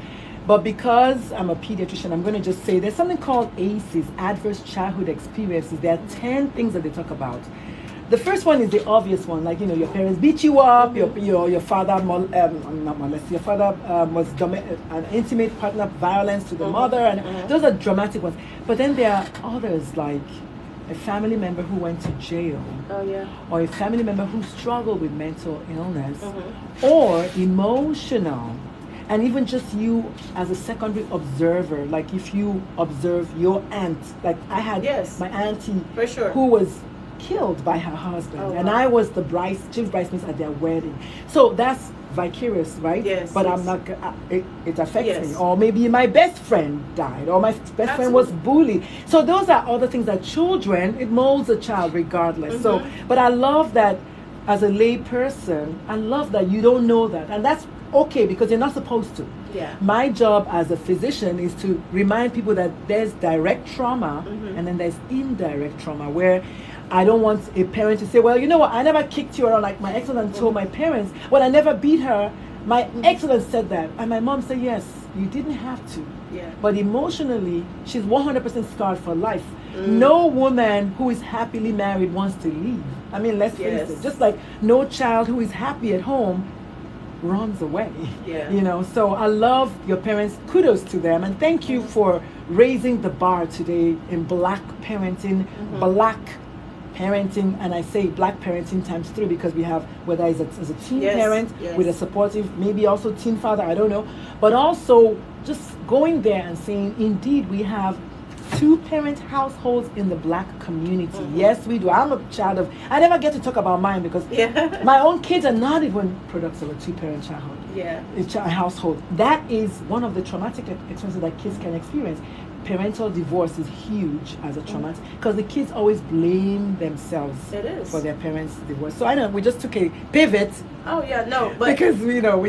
But because I'm a pediatrician, I'm going to just say there's something called ACEs, Adverse Childhood Experiences. There are 10 things that they talk about. The first one is the obvious one, like, your parents beat you up, your father, not molested, your father was an intimate partner, violence to the mother, and those are dramatic ones. But then there are others, like a family member who went to jail, or a family member who struggled with mental illness, or emotional. And even just you as a secondary observer, like if you observe your aunt, like I had my auntie For sure. who was killed by her husband, and I was the chief bridesmaid at their wedding. So that's vicarious, right? Yes. But yes. I'm not. It affects Yes. me. Or maybe my best friend died, or my best friend was bullied. So those are other things that children. It molds a child regardless. So, but I love that as a lay person. I love that you don't know that, and that's okay, because you're not supposed to. Yeah. My job as a physician is to remind people that there's direct trauma and then there's indirect trauma, where I don't want a parent to say, well, you know what, I never kicked you around, like my ex-husband told my parents, well, I never beat her. My ex-husband said that. And my mom said, yes, you didn't have to. Yeah. But emotionally, she's 100% scarred for life. No woman who is happily married wants to leave. I mean, let's face it. Just like no child who is happy at home runs away. Yeah. You know, so I love your parents. Kudos to them, and thank you for raising the bar today in black parenting, black parenting, and I say black parenting times 3 because we have, whether it's as a teen parent with a supportive, maybe also teen father, I don't know, but also just going there and saying, indeed, we have 2-parent households in the black community. Yes, we do. I'm a child of, I never get to talk about mine because my own kids are not even products of a 2-parent childhood. Household. That is one of the traumatic experiences that kids can experience. Parental divorce is huge as a traumatic because the kids always blame themselves for their parents' divorce. So I know we just took a pivot. Oh yeah, no, but because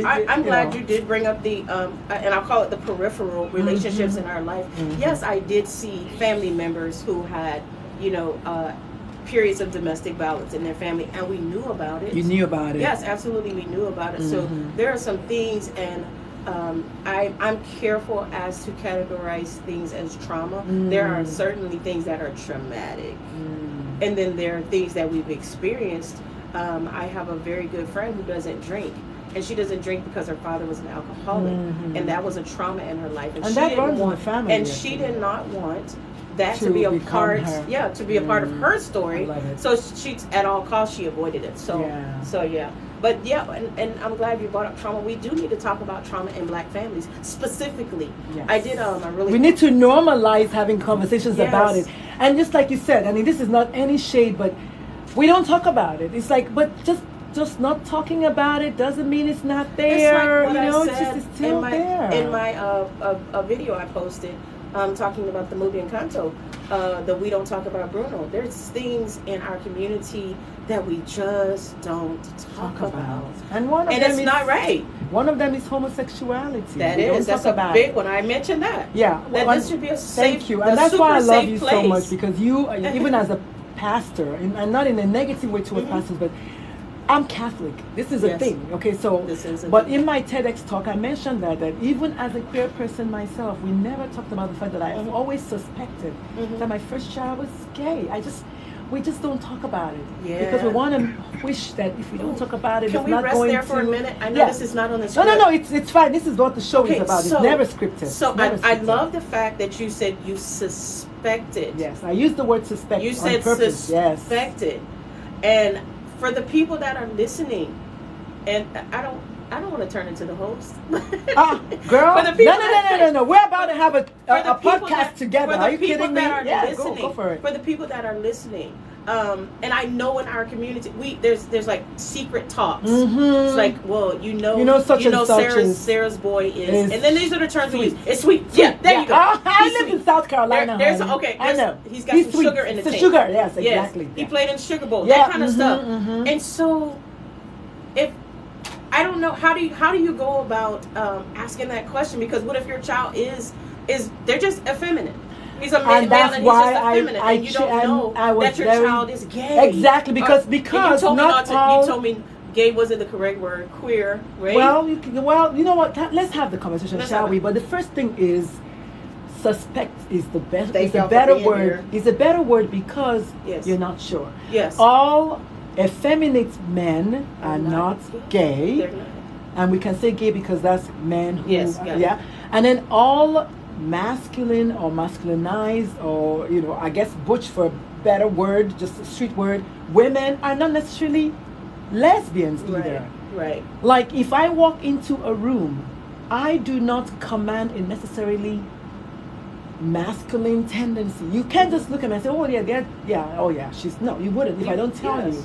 I'm glad you did bring up the and I'll call it the peripheral relationships in our life. Yes, I did see family members who had periods of domestic violence in their family, and we knew about it. You knew about it. Yes, absolutely, we knew about it. So there are some things, and I'm careful as to categorize things as trauma. There are certainly things that are traumatic, and then there are things that we've experienced. I have a very good friend who doesn't drink, and she doesn't drink because her father was an alcoholic, and that was a trauma in her life. And she that didn't runs want, in the family. And she did not want that to be a part, to be a part of her story. So she, at all costs, she avoided it. So yeah. But yeah, and I'm glad you brought up trauma. We do need to talk about trauma in black families specifically. I did we need to normalize having conversations about it. And just like you said, I mean, this is not any shade, but we don't talk about it. It's like, but just not talking about it doesn't mean it's not there. It's like what I said it's still there. In my a video I posted talking about the movie Encanto, that we don't talk about Bruno. There's things in our community that we just don't talk about. And it's not right. One of them is homosexuality. That's a big one. I mentioned that. Yeah. This should be a safe, thank you. And that's why I love you place. so much, because you, even as a pastor, and not in a negative way towards pastors, but I'm Catholic. This is a thing. Okay, so but in my TEDx talk I mentioned that even as a queer person myself, we never talked about the fact that I have always suspected that my first child was gay. We just don't talk about it. Because we want to wish that if we don't talk about it, Can it's we not rest going there for a minute? I know this is not on the script. No, it's fine. This is what the show is about. It's never scripted. So I love the fact that you said you suspected. Yes, I used the word suspect. You said suspected. And for the people that are listening, and I don't want to turn into the host. Girl, no. We're about to have a podcast together. Are you kidding me? Go for it. For the people that are listening, and I know in our community, there's like secret talks. It's like, well, Sarah's boy is, and then these are the terms we use. It's sweet. Yeah, there you go. I live in South Carolina. I know. He's got some sugar in the tank. Sugar, yes, exactly. He played in Sugar Bowl, that kind of stuff. And so, if I don't know, how do you go about asking that question? Because what if your child is they're just effeminate? He's a male and he's just effeminate, and you don't know that your child is gay. Exactly, because you told me gay wasn't the correct word. Queer, right? Well, you know what? Let's have the conversation, shall we? But the first thing is, suspect is the best. It's a better word. It's a better word because you're not sure. Yes. All effeminate men are not gay. They're not. And we can say gay because that's men who and then all masculine or masculinized, or I guess butch for a better word, just a street word, women are not necessarily lesbians either. Right. Like if I walk into a room, I do not command a necessarily masculine tendency. You can't just look at me and say, oh yeah, she's, no, you wouldn't if I don't tell you.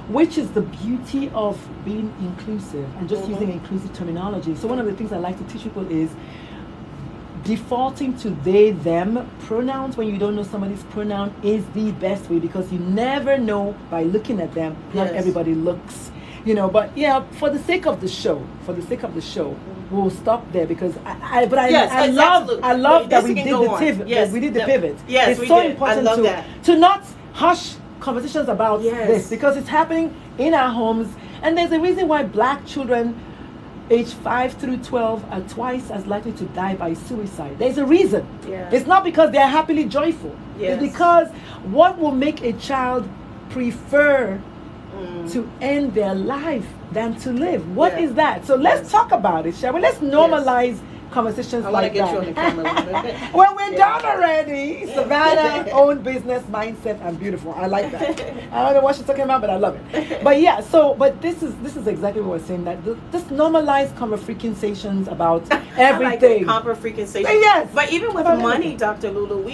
Which is the beauty of being inclusive and just using inclusive terminology. So one of the things I like to teach people is defaulting to they, them pronouns when you don't know somebody's pronoun is the best way, because you never know by looking at them. Not everybody looks, but for the sake of the show, we'll stop there, because I love that we did the pivot. Yes, we did the pivot. Yes, it's so important to not hush conversations about this, because it's happening in our homes, and there's a reason why black children age 5 through 12 are twice as likely to die by suicide. There's a reason. It's not because they're happily joyful. It's because what will make a child prefer to end their life than to live. What Yeah. is that? So let's talk about it, shall we? Let's normalize conversations I want to like get that. you on the camera. Well, we're done already. Savannah, own business, mindset, and beautiful. I like that. I don't know what she's talking about, but I love it. But yeah, but this is exactly what we're saying. That just normalize conversations about everything. Conversation. Yes. But even with money, Dr. Lulu,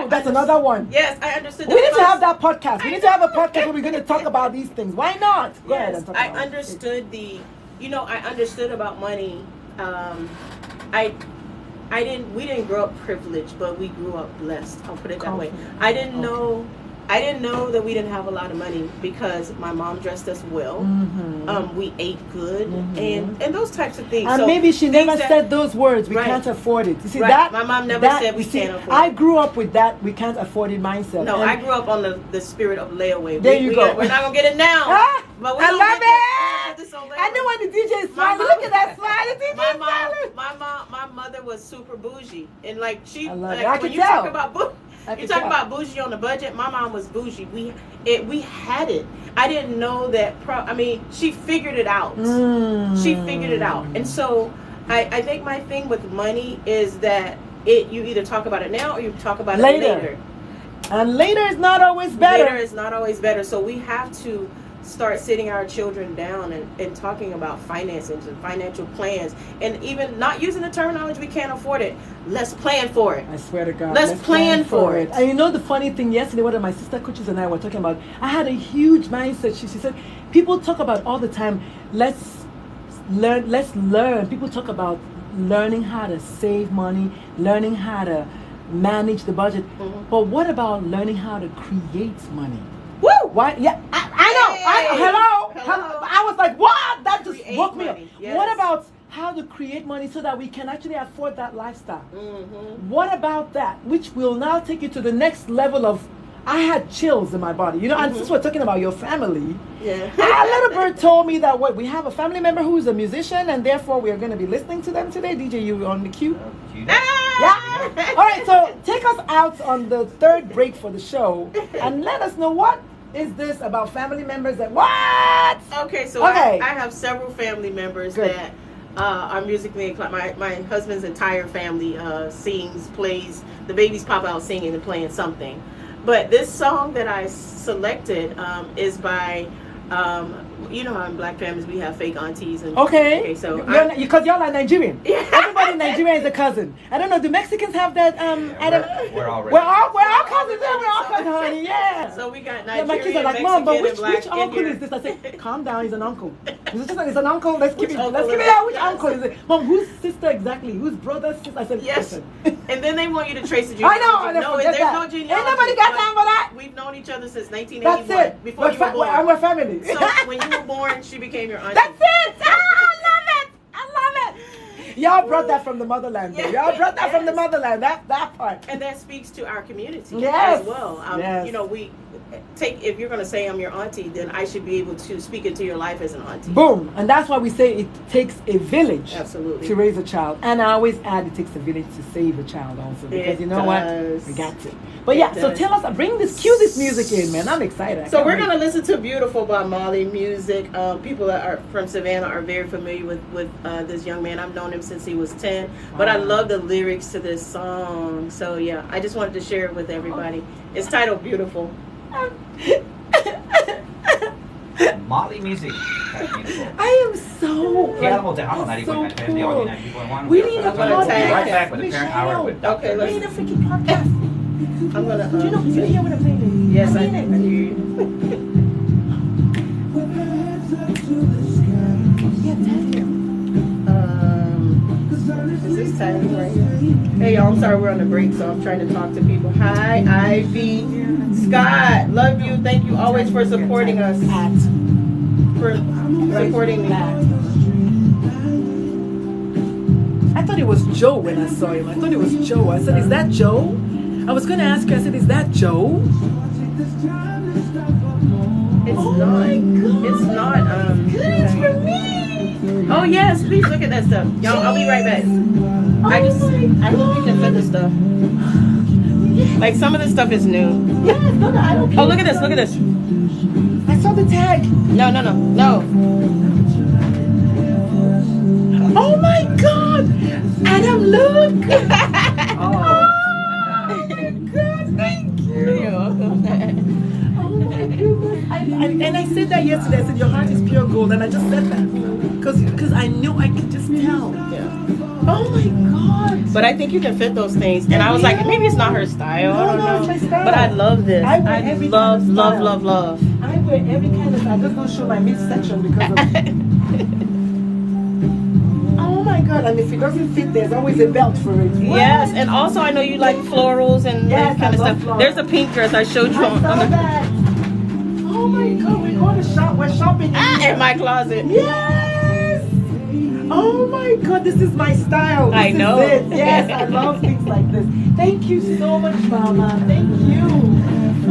that's another one. Yes, I understood. We need to have that podcast. We need to have a podcast where we're going to talk about these things. Why not? Go ahead and talk about I understood I understood about money. We didn't grow up privileged, but we grew up blessed. I'll put it that way. I didn't know that we didn't have a lot of money because my mom dressed us well. We ate good and those types of things. And so maybe she never said those words. We can't afford it. You see that? My mom never said we can't afford it. I grew up with that we can't afford it mindset. No, I grew up on the spirit of layaway. There you go. We're not gonna get it now. But I love it. I know when the DJ is smiling. Look at that smile. The DJ smiling. My mother was super bougie, and like she, I like when you talk about bougie on the budget, my mom was bougie. We had it. I didn't know that. She figured it out. She figured it out, and so I think my thing with money is that you either talk about it now or you talk about it later. And later is not always better. Later is not always better. So we have to start sitting our children down and talking about finances and financial plans, and even not using the terminology we can't afford it. Let's plan for it. I swear to God. Let's plan for it. And you know the funny thing, yesterday one of my sister coaches and I were talking about, I had a huge mindset. She said, people talk about all the time, let's learn. People talk about learning how to save money, learning how to manage the budget. But what about learning how to create money? Woo! Why? Yeah, I know. Hello. I was like, what? That just woke me up. Yes. What about how to create money so that we can actually afford that lifestyle? What about that? Which will now take you to the next level of. I had chills in my body, and since we're talking about your family, a little bird told me that we have a family member who's a musician, and therefore we are going to be listening to them today. DJ, you on the cue? Yeah. All right, so take us out on the third break for the show, and let us know what is this about family members that what? Okay, so I have several family members that are musically inclined. My husband's entire family sings, plays. The babies pop out singing and playing something. But this song that I selected is by, you know how in black families we have fake aunties. Okay, so because y'all are Nigerian. Everybody in Nigeria is a cousin. I don't know, do Mexicans have that? We're all cousins. We're all cousins, honey. Yeah. So we got Nigerian, my kids are like, Mom, but which uncle Indian. is this? I said, calm down, he's an uncle. It's an uncle. Let's keep it out. Which uncle is it? Mom, whose sister exactly? Whose brother, sister? I said, yes. Listen. And then they want you to trace the genealogy. I know. No, there's no genealogy. Ain't nobody got time for that. We've known each other since 1981. That's it. Before you were born. We're family. So when you were born, she became your auntie. That's it. I love it. Y'all brought that from the motherland. Yes. Y'all brought that from the motherland. That part. And that speaks to our community as well. Yes. We if you're going to say I'm your auntie, then I should be able to speak into your life as an auntie. Boom. And that's why we say it takes a village to raise a child. And I always add it takes a village to save a child also. Because you know what? We got to. But so tell us, cue this music in, man. I'm excited. So we're going to listen to Beautiful by Molly music. People that are from Savannah are very familiar with this young man. I've known him since he was 10. But I love the lyrics to this song. So yeah, I just wanted to share it with everybody. It's titled Beautiful. Molly music. That's beautiful. I am so cool. We need a podcast. We'll be right back with the Parent Hour with Dr. Okay, we need a freaking podcast. I'm gonna. Do you hear what I'm saying? Yes, I hear you. Is this timing right here? Hey y'all, I'm sorry we're on the break, so I'm trying to talk to people. Hi, Ivy, Scott, love you. Thank you always for supporting us. For supporting me. I thought it was Joe when I saw him. I thought it was Joe. I said, is that Joe? I was going to ask you, I said, is that Joe? It's not. It's not. It's for me. Oh yes, please look at that stuff. Y'all, I'll be right back. I hope you can fit this stuff. Like some of this stuff is new. Yes, I don't care. Oh, look at this. Look at this. saw the tag. No. Oh my God! Adam, look! Oh. God, thank you. You're welcome. Oh my goodness. And I said that yesterday. I said, your heart is pure gold. And I just said that. Because I knew I could just tell. Yeah. Oh my God. But I think you can fit those things. And I was like, maybe it's not her style. I don't know. It's my style. But I love this. I wear every love, kind of love, style. love, love. I wear every kind of style. I just don't show my midsection because of... Oh my God. And if it doesn't fit, there's always a belt for it. What? Yes, and also I know you like florals and Yes, that kind of I love stuff. florals. There's a pink dress I showed you I on saw the that. Oh my God. We're going to shop. We're shopping. in my closet. Yes! Oh my God, this is my style. This I know. Is it. Yes, I love things like this. Thank you so much, Mama. Thank you.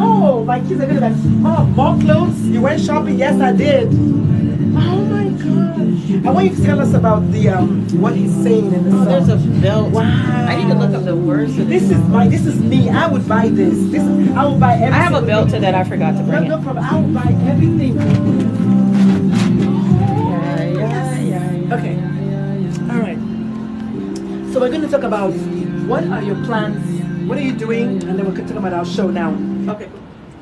Oh, my kids are going to be like, Mom, more clothes? You went shopping? Yes, I did. Oh my God. I want you to tell us about the what he's saying in the song. There's a belt. Wow. I need to look up the words of This is me. I would buy this. I would buy everything. I have a belt to that I forgot to bring No it. problem. I would buy everything. Yeah. Okay. All right. So we're going to talk about what are your plans, what are you doing, and then we're going to talk about our show now. Okay.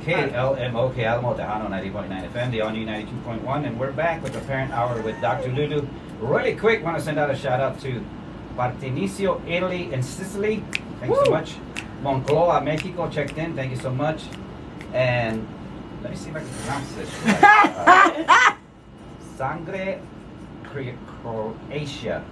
KLMO, Alamo, Tejano 90.9 FM, the on-you 92.1, and we're back with the Parent Hour with Dr. Lulu. Really quick, want to send out a shout out to Partinicio, Italy, and Sicily. Thanks so much. Moncloa, Mexico, checked in. Thank you so much. And let me see if I can pronounce this. Sangre, Croatia.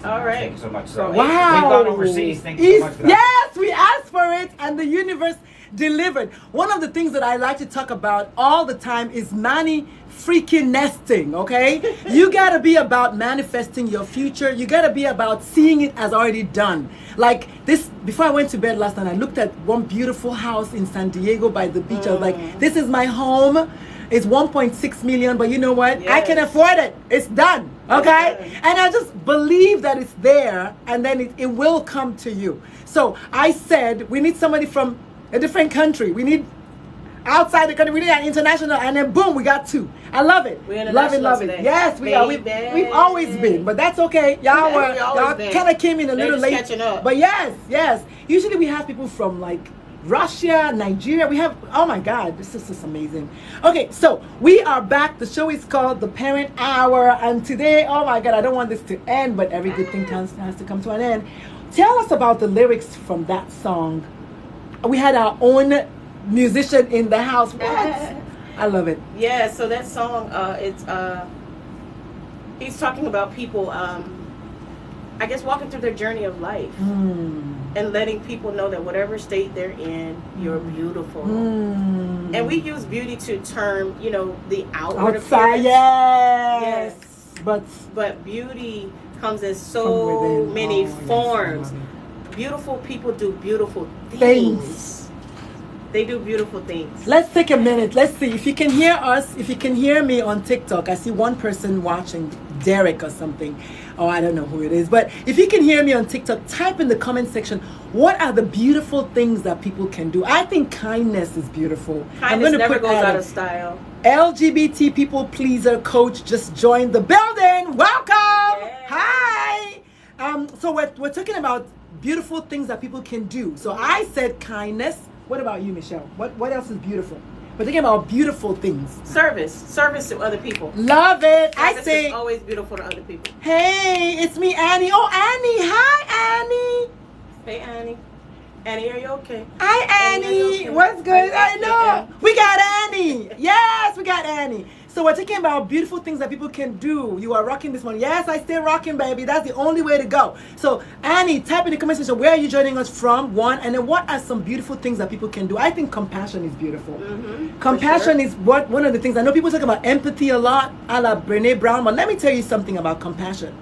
All right. Thank you so much. So, Wow. we've gone overseas. Thank you so much for that. Yes, we asked for it, and the universe delivered. One of the things that I like to talk about all the time is freaking nesting, okay? You gotta be about manifesting your future. You gotta be about seeing it as already done. Like this, before I went to bed last night, I looked at one beautiful house in San Diego by the beach. I was like, this is my home. It's 1.6 million, but you know what? I can afford it. It's done, okay? And I just believe that it's there, and then it will come to you. So I said, we need somebody from a different country. We need outside the country. We need an international, and then boom, we got two. I love it. Love it. Today. Yes, we are. We've always been, but that's okay. Y'all kind of came in a little late. Catching up. But yes. Usually we have people from like Russia, Nigeria. We have, oh my God, this is just amazing. Okay, so we are back. The show is called The Parent Hour, and today, oh my God, I don't want this to end, but every good thing has to come to an end. Tell us about the lyrics from that song. We had our own musician in the house. What? I love it. Yeah, so that song, he's talking about people, I guess, walking through their journey of life and letting people know that whatever state they're in, you're beautiful. And we use beauty to term, the outward Outside, appearance. yes. But beauty comes in so many forms. Beautiful people do beautiful things. They do beautiful things. Let's take a minute. Let's see if you can hear us. If you can hear me on TikTok, I see one person watching, Derek or something. Oh, I don't know who it is. But if you can hear me on TikTok, type in the comment section, what are the beautiful things that people can do? I think kindness is beautiful. Kindness never goes out of style. LGBT people pleaser coach just joined the building. Welcome. Yeah. Hi. So we're talking about beautiful things that people can do. So I said kindness. What about you, Michelle? What else is beautiful? We're thinking about beautiful things. Service to other people. Love it. Service I say is always beautiful to other people. Hey, it's me, Annie. Oh, Annie. Hi, Annie. Hey, Annie. Annie, are you okay? Hi, Annie. Okay? What's good? I know. We got Annie. Yes, we got Annie. So we're talking about beautiful things that people can do. You are rocking this one. Yes, I stay rocking, baby. That's the only way to go. So Annie, type in the comment section, where are you joining us from? One, and then what are some beautiful things that people can do? I think compassion is beautiful. Compassion is one of the things. I know people talk about empathy a lot, a la Brene Brown, but let me tell you something about compassion.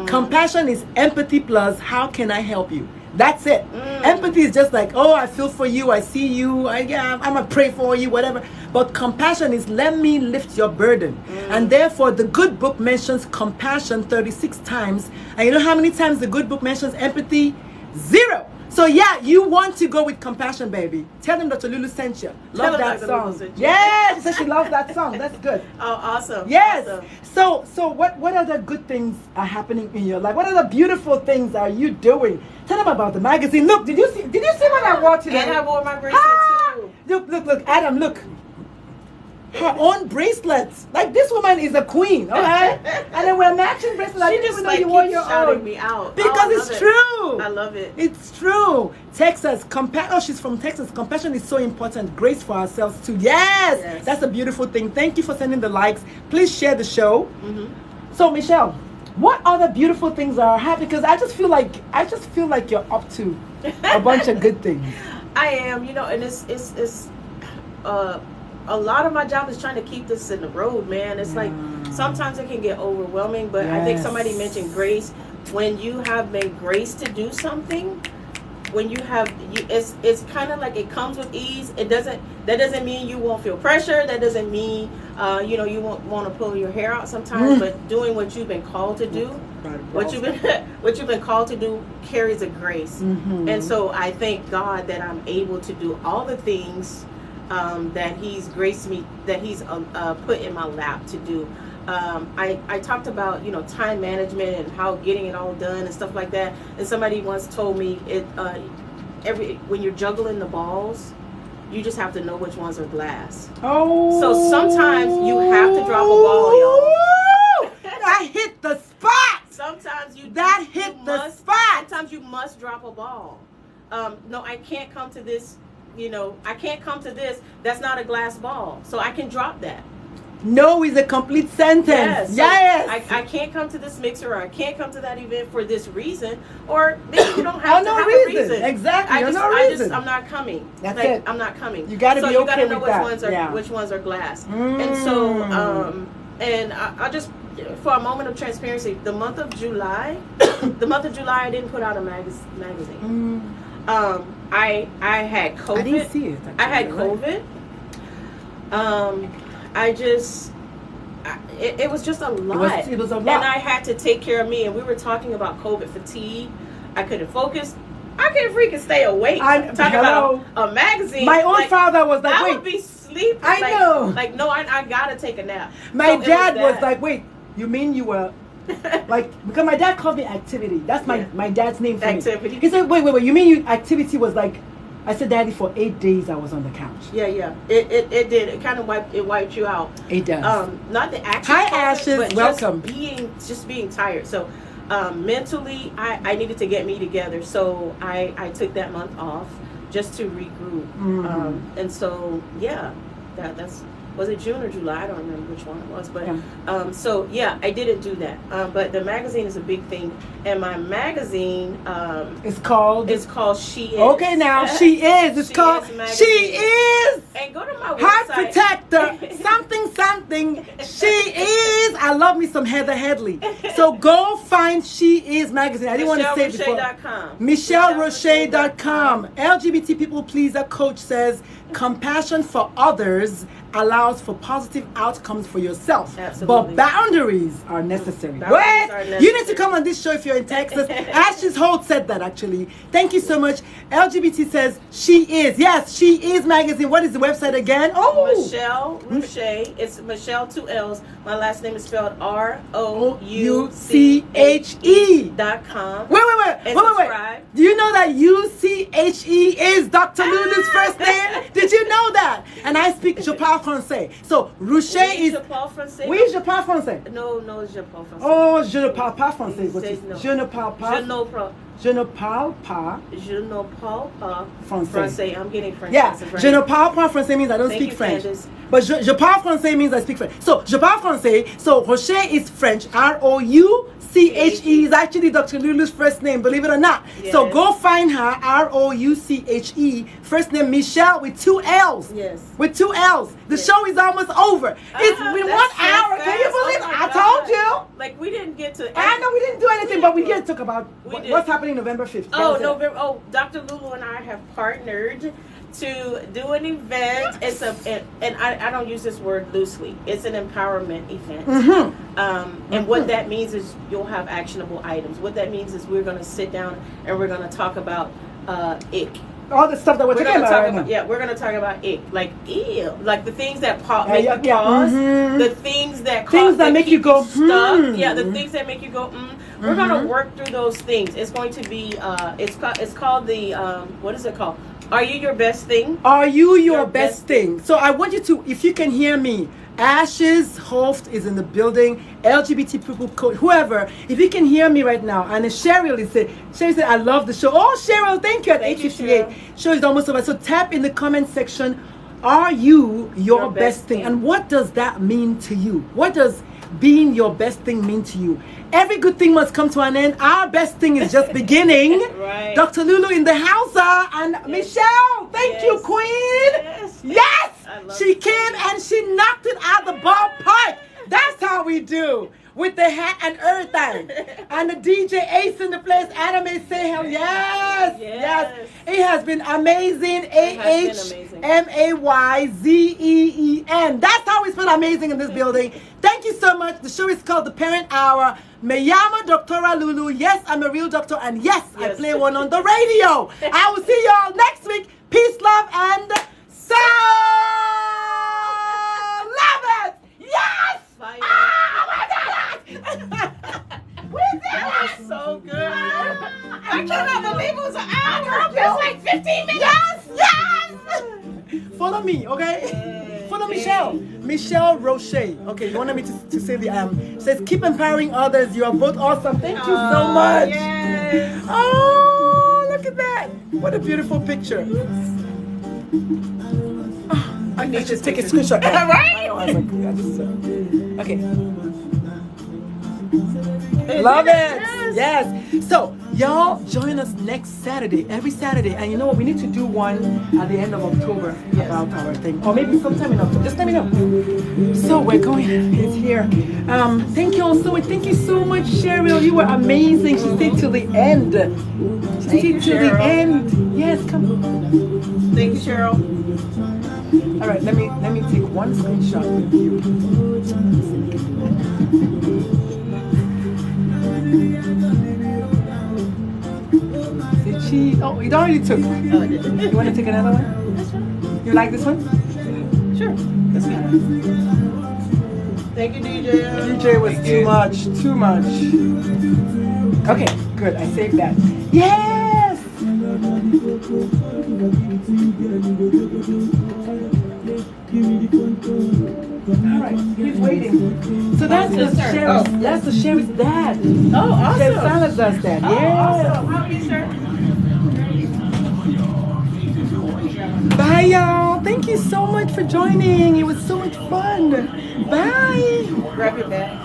Compassion is empathy plus how can I help you? That's it. Empathy is just like, oh, I feel for you, I see you, I'm gonna pray for you, whatever. But compassion is let me lift your burden. And therefore, the good book mentions compassion 36 times. And you know how many times the good book mentions empathy? 0. So yeah, you want to go with Compassion, baby. Tell them Dr. Lulu sent you. Love that song. Yeah, she said she loves that song. That's good. Oh, awesome. Yes. Awesome. So what other good things are happening in your life? What other beautiful things are you doing? Tell them about the magazine. Look, did you see what I wore today? And I wore my bracelet too. Look, Adam, look. Her own bracelets. Like, this woman is a queen, okay? And then we're matching bracelets. I didn't even know you wore your own. Me out. Because it's true. I love it. It's true. Texas, she's from Texas. Compassion is so important. Grace for ourselves too. Yes. That's a beautiful thing. Thank you for sending the likes. Please share the show. So, Michelle, what other beautiful things are happening? Because I just feel like you're up to a bunch of good things. I am, and it's a lot of my job is trying to keep this in the road, man. It's like sometimes it can get overwhelming, but I think somebody mentioned grace. When you have been graced to do something, it's kind of like it comes with ease. That doesn't mean you won't feel pressure. That doesn't mean you won't want to pull your hair out sometimes. But doing what you've been called to do, what you've been called to do carries a grace. And so I thank God that I'm able to do all the things that He's graced me, that He's put in my lap to do. I talked about time management and how getting it all done and stuff like that. And somebody once told me when you're juggling the balls, you just have to know which ones are glass. Oh. So sometimes you have to drop a ball, y'all. That hit the spot. Sometimes Sometimes you must drop a ball. No, I can't come to this. I can't come to this. That's not a glass ball. So I can drop that. No is a complete sentence. Yes. I can't come to this mixer, or I can't come to that event for this reason. Or maybe you don't have to have a reason. Exactly. I'm not coming. That's it. I'm not coming. You got to be okay with that. Which ones are glass. And so, and I just, for a moment of transparency, the month of July, I didn't put out a magazine. I had COVID. I didn't see it. I had COVID. It was just a lot. It was a lot. And I had to take care of me. And we were talking about COVID fatigue. I couldn't focus. I couldn't freaking stay awake. Talking about a magazine. My own father was like, I would be sleeping. I know. Like, no, I gotta take a nap. My dad was like, wait, you mean you were... because my dad called me Activity. That's my dad's name for Activity. Me. He said, wait, you mean Activity was like... I said, Daddy, for 8 days I was on the couch. Yeah. It did. It kind of wiped you out. It does. Not the action. Hi, Ashes. But welcome. Just being tired. So mentally, I needed to get me together. So I took that month off just to regroup. And so that's. Was it June or July? I don't remember which one it was. But I didn't do that. But the magazine is a big thing, and my magazine it's called She Is. Okay, now She Is. It's called She Is. And go to my website. Heart Protector. something. She Is. I love me some Heather Headley. So go find She Is magazine. I didn't want to say it before. MichelleRoche.com. LGBT people pleaser coach says compassion for others allows for positive outcomes for yourself. Absolutely. But boundaries are necessary. You need to come on this show if you're in Texas. Ashes Holt said that actually. Thank you so much. LGBT says She Is. Yes, She Is magazine. What is the website again? Michelle Rouche. It's Michelle 2 L's. My last name is spelled ROUCHE.com. Wait. Do you know that UCHE is Dr. Lulu's first name? Did you know that? And I speak Je parle français. So Rouche is. Oui, je parle français. No, je parle français. Oh, je ne parle pas français. Je ne parle pas. Je ne parle pas français. I'm getting French. Yeah, right? Je ne parle pas français means I don't speak French. Candace. But je parle français means I speak French. So je parle français. So Roche is French. ROUCHE is actually Dr. Lulu's first name, believe it or not. Yes. So go find her, ROUCHE, first name Michelle with 2 L's. Yes. With 2 L's. The show is almost over. It's been 1 hour. Can you believe it? I told you. Like, we didn't get to... I know we didn't do anything, but we did talk about what's happening November 5th. Dr. Lulu and I have partnered to do an event. It's and I don't use this word loosely. It's an empowerment event. And what that means is you'll have actionable items. What that means is we're going to sit down and we're going to talk about ick. All the stuff that we're talking about right now. Yeah, we're gonna talk about ick, like ew, like the things that make yeah, you pause, the things that make you go stuck. Yeah, the things that make you go. We're gonna work through those things. It's going to be it's called the what is it called? Are you your best thing? Are you your best thing? So I want you to, if you can hear me, Ashes Hoft is in the building, LGBT people, whoever, if you can hear me right now, and Cheryl said, I love the show. Oh, Cheryl, thank you at 8:58. Show is almost over. So tap in the comment section, are you your best thing? And what does that mean to you? What does being your best thing mean to you? Every good thing must come to an end. Our best thing is just beginning. Right. Dr. Lulu in the house, and Michelle, thank you, Qween. Yes. She came and she knocked it out the ballpark. That's how we do. With the hat and everything. And the DJ Ace in the place, Anime say hell yes. It has been amazing. AHMAYZEEN. That's how we spell amazing in this building. Thank you so much. The show is called The Parent Hour. Mayama Doctora Lulu. Yes, I'm a real doctor, and yes, I play one on the radio. I will see y'all next week. Peace, love, and so love it. Yes. Bye. We did it! So good. I cannot believe it was an hour. It was like 15 minutes. Yes! Follow me, okay? Follow Michelle. Michelle Rouche. Okay, you wanted me to say the says keep empowering others. You are both awesome. Thank you so much. Yes. Oh, look at that. What a beautiful picture. Oh, I need to take a screenshot. Right? Okay. Love it. Yes. So y'all join us next Saturday, every Saturday, and you know what? We need to do one at the end of October about our thing, or maybe sometime in October. Just let me know. So we're going. It's here. Thank you all so much. Thank you so much, Cheryl. You were amazing. She stayed till the end. She stayed till the end. Yes, come. Thank you, Cheryl. All right. Let me take one screenshot with you. Oh, it already took. You want to take another one? You like this one? Sure. That's good. Thank you, DJ. DJ was too much. Okay, good. I saved that. Yes! Alright, he's waiting. So that's the sheriff. Oh. That's the sheriff's dad. Oh, awesome. Sheriff Salazar's dad. Oh, Yeah. awesome. How are you, sir? Bye, y'all. Thank you so much for joining. It was so much fun. Bye. Grab your bag.